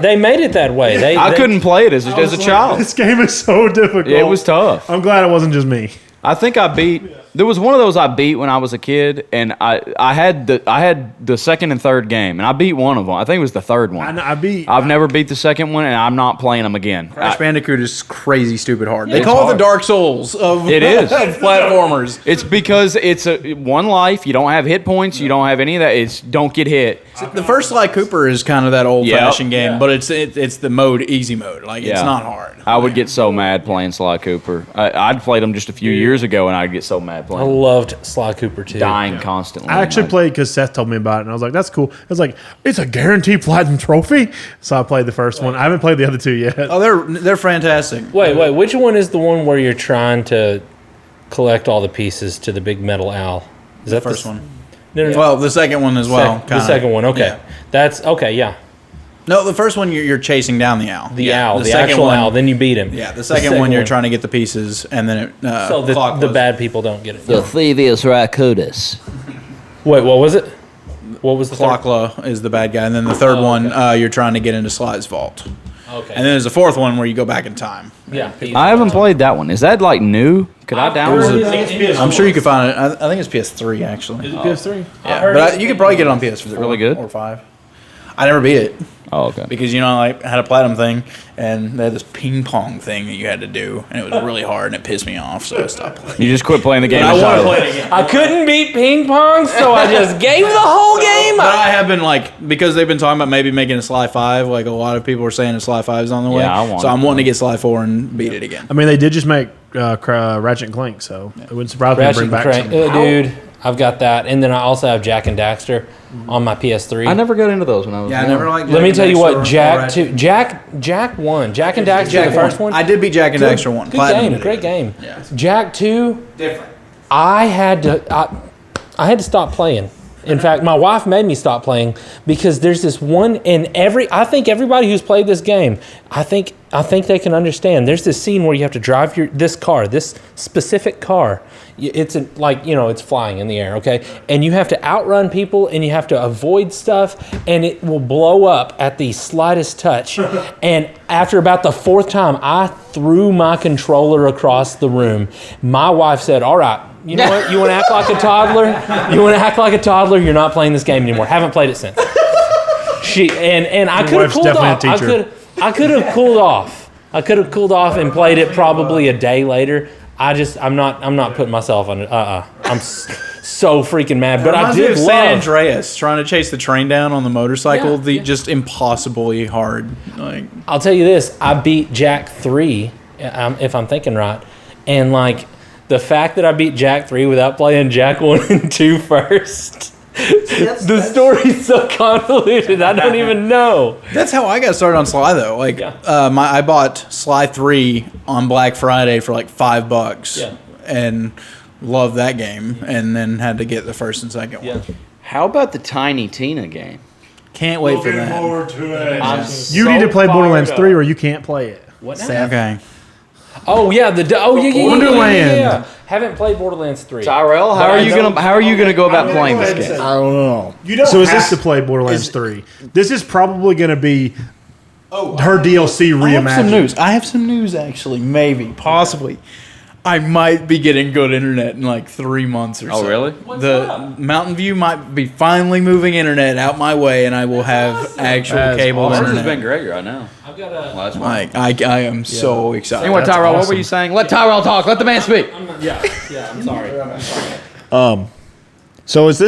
They made it that way. I couldn't play it as a child. This game is so difficult. It was tough. I'm glad it wasn't just me. I think I beat There was one of those I beat when I was a kid, and I had the second and third game, and I beat one of them. I think it was the third one. I've never beat the second one, and I'm not playing them again. Crash Bandicoot is crazy stupid hard. They call it the Dark Souls of It is. of platformers. It's because it's one life. You don't have hit points. You don't have any of that. It's don't get hit. The first Sly Cooper is kind of that old-fashioned game, but it's the easy mode. Like, it's not hard. I would get so mad playing Sly Cooper. I'd played them just a few years ago, and I'd get so mad I playing them. loved Sly Cooper too. Dying constantly. I actually played because Seth told me about it, and I was like, "That's cool." I was like, "It's a guaranteed platinum trophy." So I played the first one. I haven't played the other two yet. Oh, they're fantastic. Wait, which one is the one where you're trying to collect all the pieces to the big metal owl? Is that The first one. No. Well, the second one as well. The second one, okay. Yeah. That's okay, yeah. No, the first one you're chasing down the owl. The owl, the second actual one, owl, then you beat him. Yeah, the second one you're trying to get the pieces, and then it So the bad people don't get it. The Thievius Raccoonus. Wait, what was it? What was the third? Clockla is the bad guy, and then the third one you're trying to get into Sly's vault. Okay. And then there's a fourth one where you go back in time. Yeah. I haven't played that one. Is that like new? Could I download it? I'm sure you could find it. I think it's PS3 actually. Is it PS3? Yeah, but you could probably get it on PS4. Really good? Or 5. I never beat it. Oh, okay. Because, I had a platinum thing, and they had this ping pong thing that you had to do, and it was really hard, and it pissed me off, so I stopped playing. You just quit playing the game. I want to entirely. play it again. I couldn't beat ping pong, so I just gave the whole game But up. I have been because they've been talking about maybe making a Sly 5. Like a lot of people are saying a Sly 5 is on the way. Yeah, I want so it. I'm wanting to get Sly 4 and beat it again. I mean, they did just make Ratchet and Clank, so it wouldn't surprise me to bring back Crank. some. Dude, I've got that. And then I also have Jack and Daxter on my PS3. I never got into those when I was Yeah, I young. never liked Let me Jack tell you and what, Daxter or Jack Ratchet. 2, Jack 1, Jack and Daxter, Jack the first one. I did beat Jack and Daxter 1. Good Platinum game, did great it. game. Yeah. Jack 2, Different. I had to stop playing. In fact, my wife made me stop playing because there's this one I think everybody who's played this game, I think they can understand. There's this scene where you have to drive this specific car. It's it's flying in the air, okay? And you have to outrun people and you have to avoid stuff and it will blow up at the slightest touch. And after about the fourth time, I threw my controller across the room. My wife said, "All right, you know what? You want to act like a toddler? You want to act like a toddler? You're not playing this game anymore." Haven't played it since. And I could have wife's cooled definitely a off. teacher. I could have cooled off. I could have cooled off and played it probably a day later. I'm not putting myself on it. I'm so freaking mad. But I Reminds me did of San love. Andreas trying to chase the train down on the motorcycle. Yeah. Just impossibly hard. Like, I'll tell you this: I beat Jack 3, if I'm thinking right, and the fact that I beat Jack 3 without playing Jack 1 and 2 first. The story's so convoluted. I don't even know. that's how I got started on Sly though. I bought Sly 3 on Black Friday for like $5. Yeah. And loved that game, and then had to get the first and second one. How about the Tiny Tina game? Can't wait for that. You need to play Borderlands 3 or you can't play it. What now? Okay. Oh yeah, Borderlands. yeah. Haven't played Borderlands 3. Tyrell, how are you gonna go about playing this game? I don't know. You don't So is have this- to play Borderlands 3. This is probably going to be her DLC reimagined. I have some news actually. Maybe, possibly. I might be getting good internet in like 3 months or so. Oh, really? The Mountain View might be finally moving internet out my way, and I will have actual That's cable Ours internet. has been great right now. I've got a. Last one. Like I am so excited. Anyway, That's Tyrell, what were awesome. you saying? Let Tyrell talk. Let the man speak. I'm sorry. So is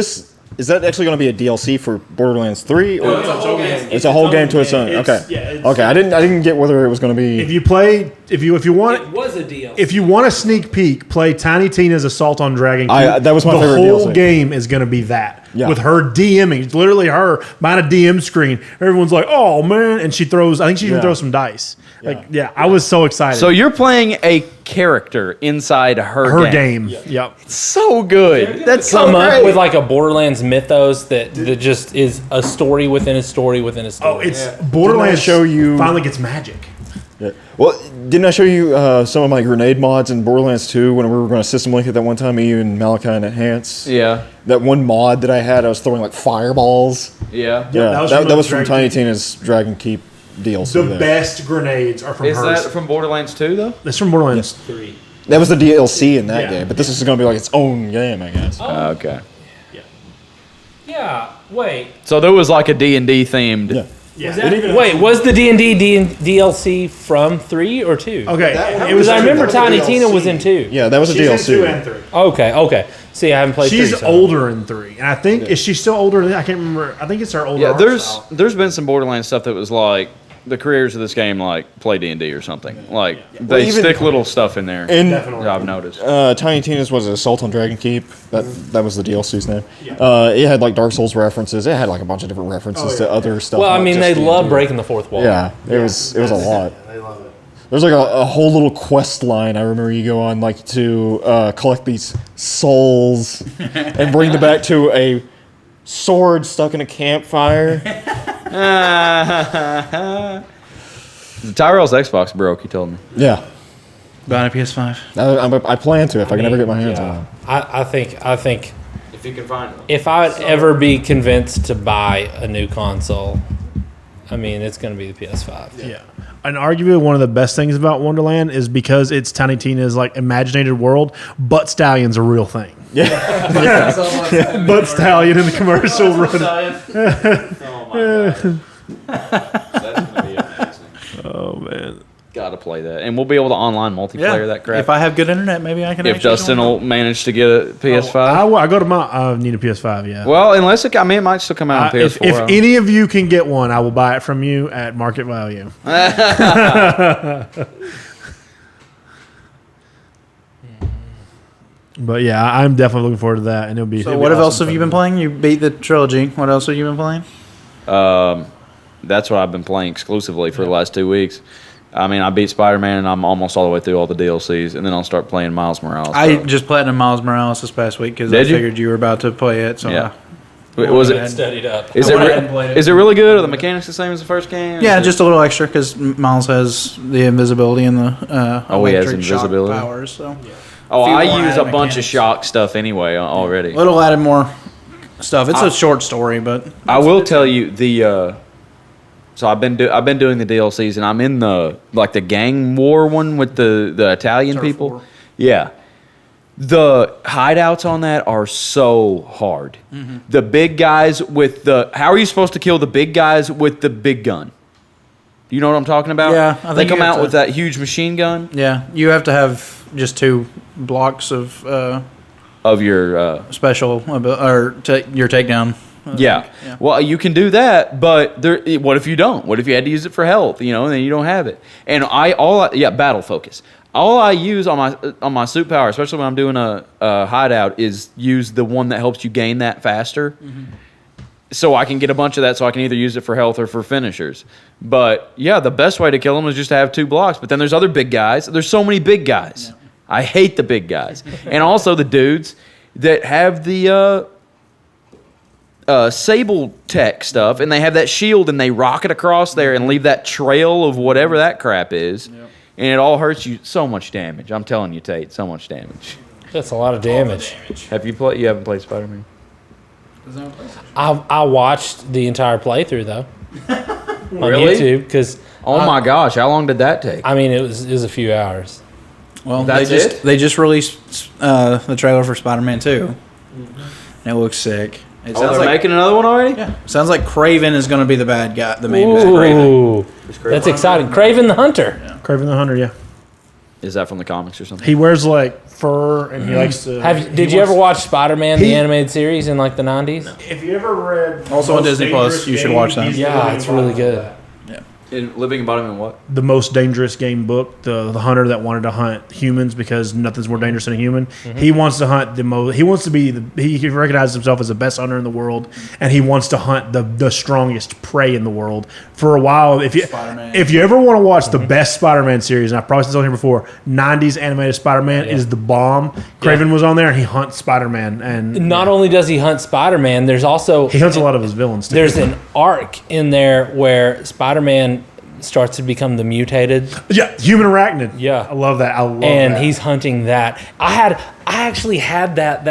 that actually going to be a DLC for Borderlands 3, or it's a whole game to its own? Okay. Okay. I didn't get whether it was going to be. If you play, if you want, It was a deal. if you want a sneak peek, play Tiny Tina's Assault on Dragon. That was my the favorite whole DLC. game is going to be that Yeah. with her DMing. It's literally her behind a DM screen. Everyone's like, "Oh man!" And she throws. I think she even Yeah. throws some dice. I was so excited. So you're playing a character inside her game. Yep. So good. That's so Come up great. with like a Borderlands mythos that just is a story within a story within a story. Oh, it's Borderlands. Didn't I show you- finally gets magic. Yeah. Well, didn't I show you some of my grenade mods in Borderlands 2 when we were going to system link it that one time, me and Malachi and Enhance? Yeah. That one mod that I had, I was throwing like fireballs. Yeah. Yeah, that was that from the was from Dragon Tiny Keep. Tina's Dragon Keep DLC. The there. best grenades are from Is hers. that from Borderlands 2 though? That's from Borderlands 3. That was the DLC in that game, but this is going to be like its own game, I guess. Okay. Yeah. Wait. So there was like a D&D themed. Yeah. Wait, was the D&D DLC from 3 or 2? Okay, it Because was. I remember Tiny Tina was in 2. Yeah, that was a She's in DLC. 2 and 3. Okay. See, I haven't played 3. She's so- older in 3, and I think is she still older? I can't remember. I think it's her older. Yeah, art style. there's been some Borderlands stuff that was like the creators of this game like play D&D or something. Like they even- stick little stuff in there. And Definitely. I've noticed. Tiny Tina's was Assault on Dragon Keep. That was the DLC's name. It had like Dark Souls references. It had like a bunch of different references to other stuff. Well, I not mean, just they D&D. love breaking the fourth wall. Yeah, it was a lot. They love it. There's like a whole little quest line I remember you go on like to collect these souls and bring them back to a sword stuck in a campfire. Tyrel's Xbox broke, he told me. Yeah, Buying a PS5. I plan to if I can ever get my hands on it. I think If you can find one. if I would ever be convinced to buy a new console, I mean, it's going to be the PS5. Yeah. And arguably one of the best things about Wonderland is because it's Tiny Tina's like imaginated world, Butt Stallion's a real thing. Yeah, Butt Stallion in the commercial run. Oh my god. That's gonna be amazing. Oh man. Gotta play that. And we'll be able to online multiplayer that crap. If I have good internet, maybe I can. If actually Dustin join. will manage to get a PS5. I go to my. I need a PS5. Yeah. Well, unless it might still come out on If PS4. any of you can get one, I will buy it from you at market value. But yeah, I'm definitely looking forward to that, and it'll be. So it'll be what awesome else have you been playing? You beat the trilogy. What else have you been playing? That's what I've been playing exclusively for the last 2 weeks. I mean, I beat Spider-Man, and I'm almost all the way through all the DLCs, and then I'll start playing Miles Morales. I just platinum Miles Morales this past week because I Did you? figured you were about to play it. So Yeah. Was I it? studied up. Is I it? went ahead and played it. Is it really good? Are the mechanics the same as the first game? yeah, Is it- just a little extra because Miles has the invisibility and the Oh, he has electric shock invisibility? powers. So Oh, few I more use a added bunch of mechanics. shock stuff anyway already. a little added more stuff. It's a short story, but I will tell you the. So I've been doing the DLCs, and I'm in the gang war one with the Italian Turf people. War. Yeah, the hideouts on that are so hard. Mm-hmm. The big guys with the. How are you supposed to kill the big guys with the big gun? You know what I'm talking about? Yeah, I they think you come have out to- with that huge machine gun yeah, you have to have just 2 blocks of of your. special your takedown. Yeah. Well, you can do that, but what if you don't? What if you had to use it for health? And then you don't have it. And battle focus. All I use on my suit power, especially when I'm doing a hideout, is use the one that helps you gain that faster. Mm-hmm. So I can get a bunch of that, so I can either use it for health or for finishers. But yeah, the best way to kill them is just to have 2 blocks. But then there's other big guys. There's so many big guys. Yeah. I hate the big guys, and also the dudes that have the. Sable tech stuff, and they have that shield, and they rock it across there and leave that trail of whatever that crap is, and it all hurts you so much damage. I'm telling you, Tate, so much damage. That's a lot of damage. Have you played? You haven't played Spider-Man? I watched the entire playthrough though on Really? YouTube because Oh my gosh, how long did that take? I mean it was a few hours. Well, That's it? they just released the trailer for Spider-Man 2. And it looks sick. It Oh, sounds they're like making another one already? yeah, sounds like Craven is going to be the bad guy, the main bad guy. Ooh, that's exciting. Craven the Hunter. Craven the Hunter. Yeah. Is that from the comics or something? He wears like fur, and he likes to. Did you ever watch Spider-Man the He- animated series in like the 90s? If you ever read, Also on Most Disney Plus, Dangerous you should Game, watch that. he's the Yeah, living it's really embodiment of good. that. In Living Embodiment what? The Most Dangerous Game book, the hunter that wanted to hunt humans because nothing's more dangerous than a human. He wants to hunt the most. He wants to be he recognizes himself as the best hunter in the world, and he wants to hunt the strongest prey in the world. For a while, if you ever want to watch the best Spider-Man series, and I've probably said this on here before, 90s animated Spider-Man is the bomb. Craven was on there, and he hunts Spider-Man, and Not only does he hunt Spider-Man, there's also he hunts a lot of his villains too. there's an arc in there where Spider-Man starts to become the mutated, human arachnid. Yeah. I love that. I love and that. he's hunting that. I actually had that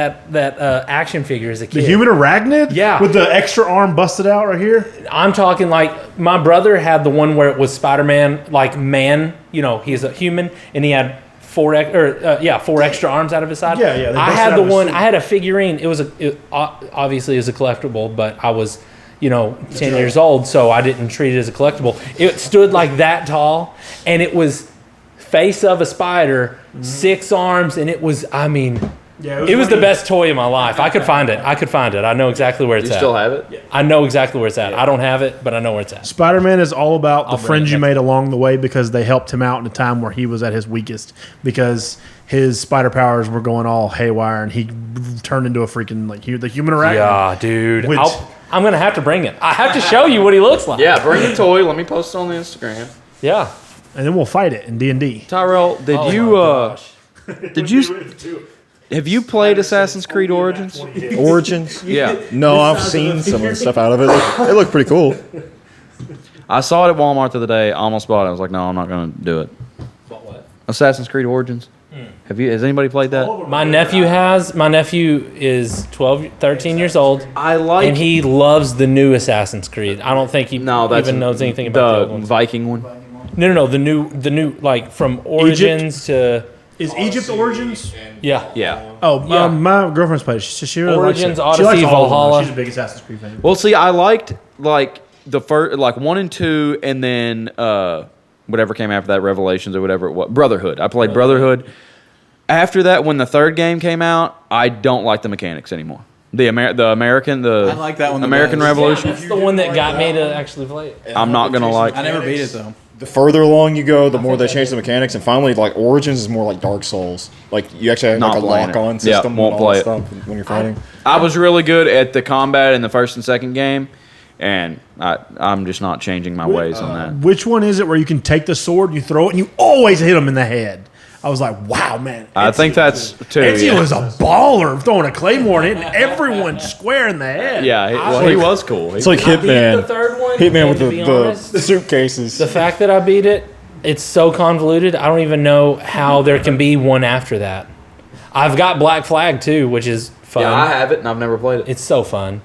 action figure as a kid. The human arachnid? Yeah. With the extra arm busted out right here? I'm talking like my brother had the one where it was Spider-Man, like man, he's a human, and he had 4 extra arms out of his side. Yeah, yeah, they I busted had out the of his one. suit. I had a figurine. Obviously it was a collectible, but I was 10 years old, so I didn't treat it as a collectible. It stood like that tall, and it was face of a spider, 6 arms, and it was. I mean. Yeah, It was the best toy of my life. I could find it. I know exactly where it's You at. still have it? I know exactly where it's at. I don't have it, but I know where it's at. Spider-Man is all about the I'll bring friends it you next made along the way because they helped him out in a time where he was at his weakest because his spider powers were going all haywire and he turned into a freaking the human arachnid. Yeah, dude. Which- I'm going to have to bring it. I have to show you what he looks like. Yeah, bring the toy. Let me post it on the Instagram. Yeah. And then we'll fight it in D&D. Tyrel, did Oh you my gosh. did you have you played Assassin's Creed Origins? Origins? Yeah. No, I've seen some of the stuff out of it. It looked pretty cool. I saw it at Walmart the other day, almost bought it. I was like, no, I'm not going to do it. What? Assassin's Creed Origins. Has anybody played that? My nephew has. My nephew is 13 years old. I like And he loves the new Assassin's Creed. I don't think he even knows anything about the old the ones. Viking one. No. The new like from Origins to Is Egypt Origins? yeah. Yeah. Oh, Yeah. My girlfriend's played it. She really Origins, likes it. She Odyssey, likes all of them. Valhalla. She's a big Assassin's Creed fan. Well, see, I liked the first 1 and 2, and then whatever came after that, Revelations or whatever it was, Brotherhood. I played Brotherhood. After that, when the third game came out, I don't like the mechanics anymore. The American, I like that one the American best. Revolution. That's the one that got me to actually play it. I'm not gonna like. I never beat it though. The further along you go, the more they change the mechanics, and finally, Origins is more like Dark Souls. Like you actually have Not a playing lock-on it. Yeah, system. won't and all play that it. stuff when you're fighting. I was really good at the combat in the first and second game, and I'm just not changing my ways on that. Which one is it where you can take the sword, you throw it, and you always hit him in the head? I was like, wow, man. I think that's two. Ezio Yeah, was a baller throwing a claymore and hitting everyone square in the head. yeah he was cool. It's like I beat the Hitman. third one. Hitman and with to be the honest, suitcases. the fact that I beat it, it's so convoluted. I don't even know how there can be one after that. I've got Black Flag too, which is fun. Yeah, I have it, and I've never played it. It's so fun.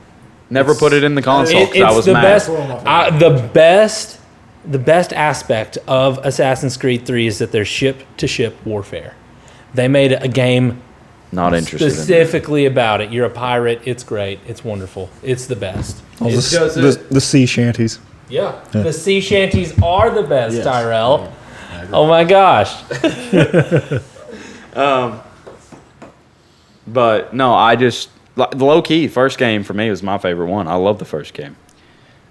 Never put it in the console because I It's was the mad. best. The best aspect of Assassin's Creed 3 is that there's ship-to-ship warfare. They made a game Not interested. in it. specifically about it. You're a pirate. It's great. It's wonderful. It's the best. The sea shanties. Yeah. The sea shanties are the best, Tyrel. Oh my gosh. But no, I just the low key first game for me was my favorite one. I love the first game,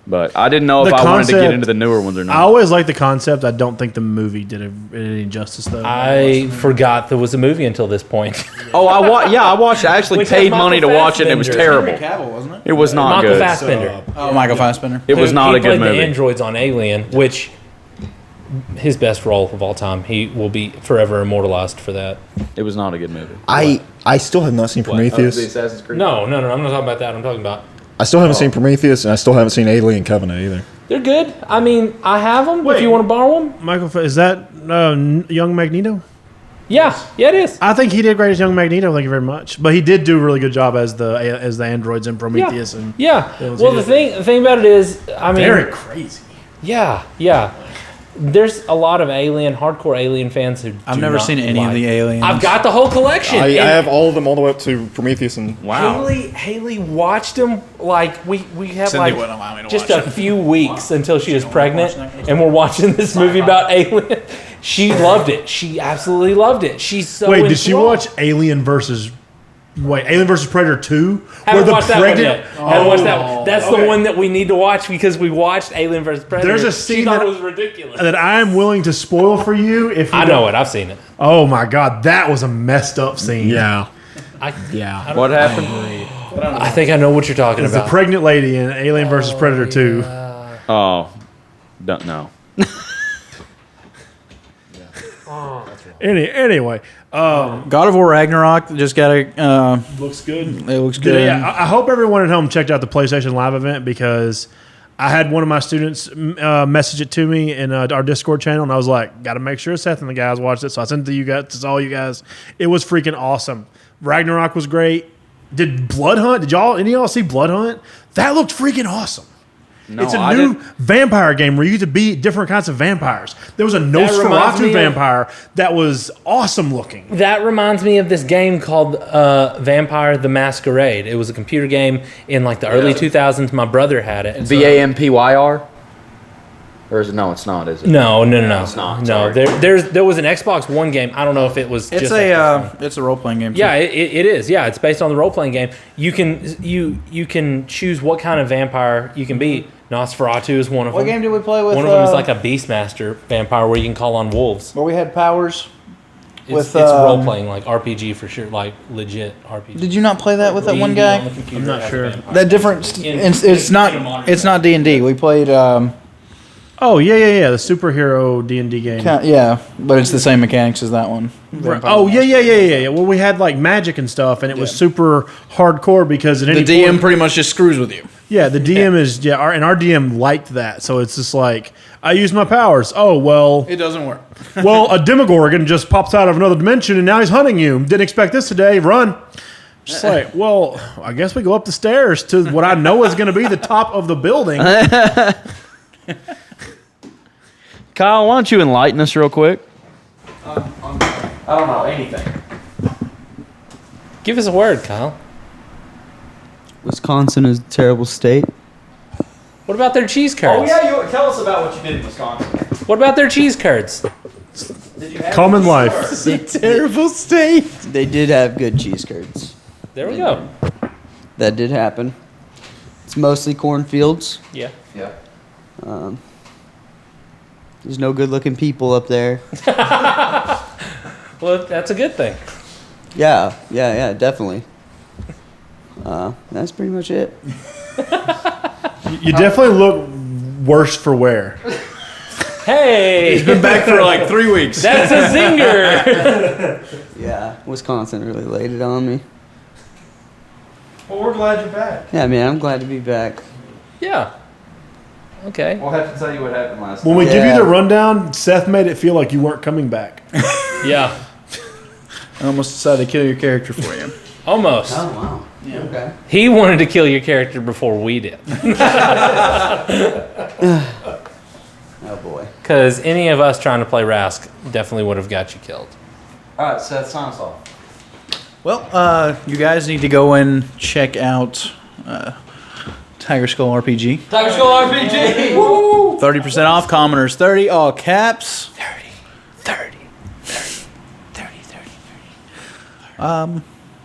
but I didn't know if The I wanted to get concept- into the newer ones or I not. always liked the concept. I don't think the movie did it any justice, though. I forgot there was a movie until this point. Oh, I watched. I actually Which has paid money to Michael watch it. and It was Fassbender. terrible. Cavill, wasn't it? It was not Michael good. Fassbender. Oh, Michael Fassbender. It was not He a good played the movie. androids on Alien, which his best role of all time. He will be forever immortalized for that. It was not a good movie. I still have not seen Prometheus. Assassin's Creed. No, I'm not talking about that. I'm talking about I still haven't seen Prometheus, and I still haven't seen Alien Covenant either. they're good. I mean, I have them. If Wait. you want to borrow them, Is that young Magneto? yeah, it is. I think he did great as young Magneto. Thank you very much. But he did do a really good job as the androids in Prometheus. And Yeah. was Well, he the thing about it is, I mean, very crazy. yeah. There's a lot of hardcore Alien fans who I've do never not seen any like- of the aliens. I've got the whole collection. I And have all of them all the way up to Prometheus and Haley watched them like we have Cindy like wouldn't allow me to just watch a few weeks until she was pregnant, and we're watching this movie about Alien. She loved it. She absolutely loved it. She's so. Wait, did she enthralled. watch Alien versus Predator 2? Haven't watched that one yet. Haven't watched that one. That's the one that we need to watch because we watched Alien vs Predator. There's a She scene thought that- it was ridiculous. that I am willing to spoil for you if you I know it. I've seen it. Oh my god, that was a messed up scene. yeah. Yeah. What happened? I think I know what you're talking It's the about. pregnant lady in Alien vs Predator 2. Oh, don't know. Anyway, God of War Ragnarok just got a. looks good. It looks good. Yeah, I hope everyone at home checked out the PlayStation Live event because I had one of my students message it to me in our Discord channel, and I was like, got to make sure Seth and the guys watched it. So I sent it to you guys, to all you guys. It was freaking awesome. Ragnarok was great. Did Blood Hunt? Any of y'all see Blood Hunt? That looked freaking awesome. No, it's a I new didn't- vampire game where you get to be different kinds of vampires. There was a reminds me Nosferatu of- vampire that was awesome looking. That reminds me of this game called Vampire the Masquerade. It was a computer game in like the early 2000s. My brother had it. VAMPYR? Or is it? No, it's not, is it? No. It's not, No, sorry. there was an Xbox One game. I don't know if it was. It's just Xbox One. it's a role playing game. Yeah, it is. Yeah, it's based on the role playing game. You can choose what kind of vampire you can be. Nosferatu is one of them. What game did we play with? One of them is like a Beastmaster vampire where you can call on wolves. where we had powers. It's role playing, like RPG for sure, like legit RPG. Did you not play that with that one D&D on guy? the computer I'm not as a sure. vampire. That different. It's not D&D. We played. Oh yeah. The superhero D&D game. Yeah, but it's the same mechanics as that one. Oh yeah. Well, we had like magic and stuff, and it was super hardcore because at The any DM point, pretty much just screws with you. yeah, the DM is our DM liked that, so it's just like I use my powers. Oh well, It doesn't work. a Demogorgon just pops out of another dimension and now he's hunting you. Didn't expect this today. Run. Just like, well, I guess we go up the stairs to what I know is going to be the top of the building. Kyle, why don't you enlighten us real quick? I don't know anything. Give us a word, Kyle. Wisconsin is a terrible state. What about their cheese curds? tell us about what you did in Wisconsin. What about their cheese curds? Common life. Terrible state. They did have good cheese curds. There we go. That did happen. It's mostly cornfields. Yeah. Yeah. There's no good-looking people up there. Well, that's a good thing. Yeah, definitely. That's pretty much it. You definitely look worse for wear. Hey, Been back for like 3 weeks. that's a zinger. Yeah, Wisconsin really laid it on me. Well, we're glad you're back. Yeah, man, I'm glad to be back. Yeah. Okay. We'll have to tell you what happened last When we give you Yeah. the rundown, Seth made it feel like you weren't coming back. Yeah. I almost decided to kill your character for you. Almost. Oh, wow. Yeah. Okay. He wanted to kill your character before we did. Oh, boy. Because any of us trying to play Rask definitely would have got you killed. All right, Seth, sign us off. Well, you guys need to go and check out Tiger Skull RPG. Tiger Skull RPG! 30% off, commoners 30, all caps. 30.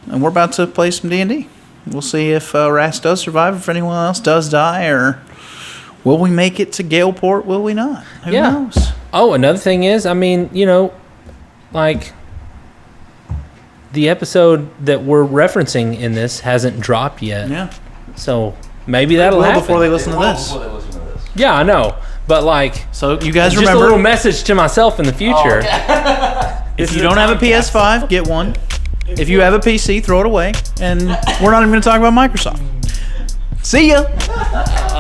And we're about to play some D&D. We'll see if Ras does survive, if anyone else does die, or will we make it to Galeport, will we not? Who Yeah. knows? Oh, another thing is, I mean, like the episode that we're referencing in this hasn't dropped yet. Yeah. So maybe that'll Well, happen. before they listen to this. Yeah, I know. But like, So you guys just a remember, little message to myself in the future. if you don't have a PS5, get one. If you have a PC, throw it away. And we're not even going to talk about Microsoft. See ya!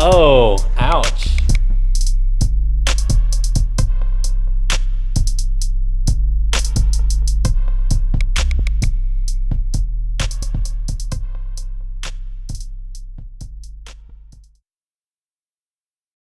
Oh, ouch.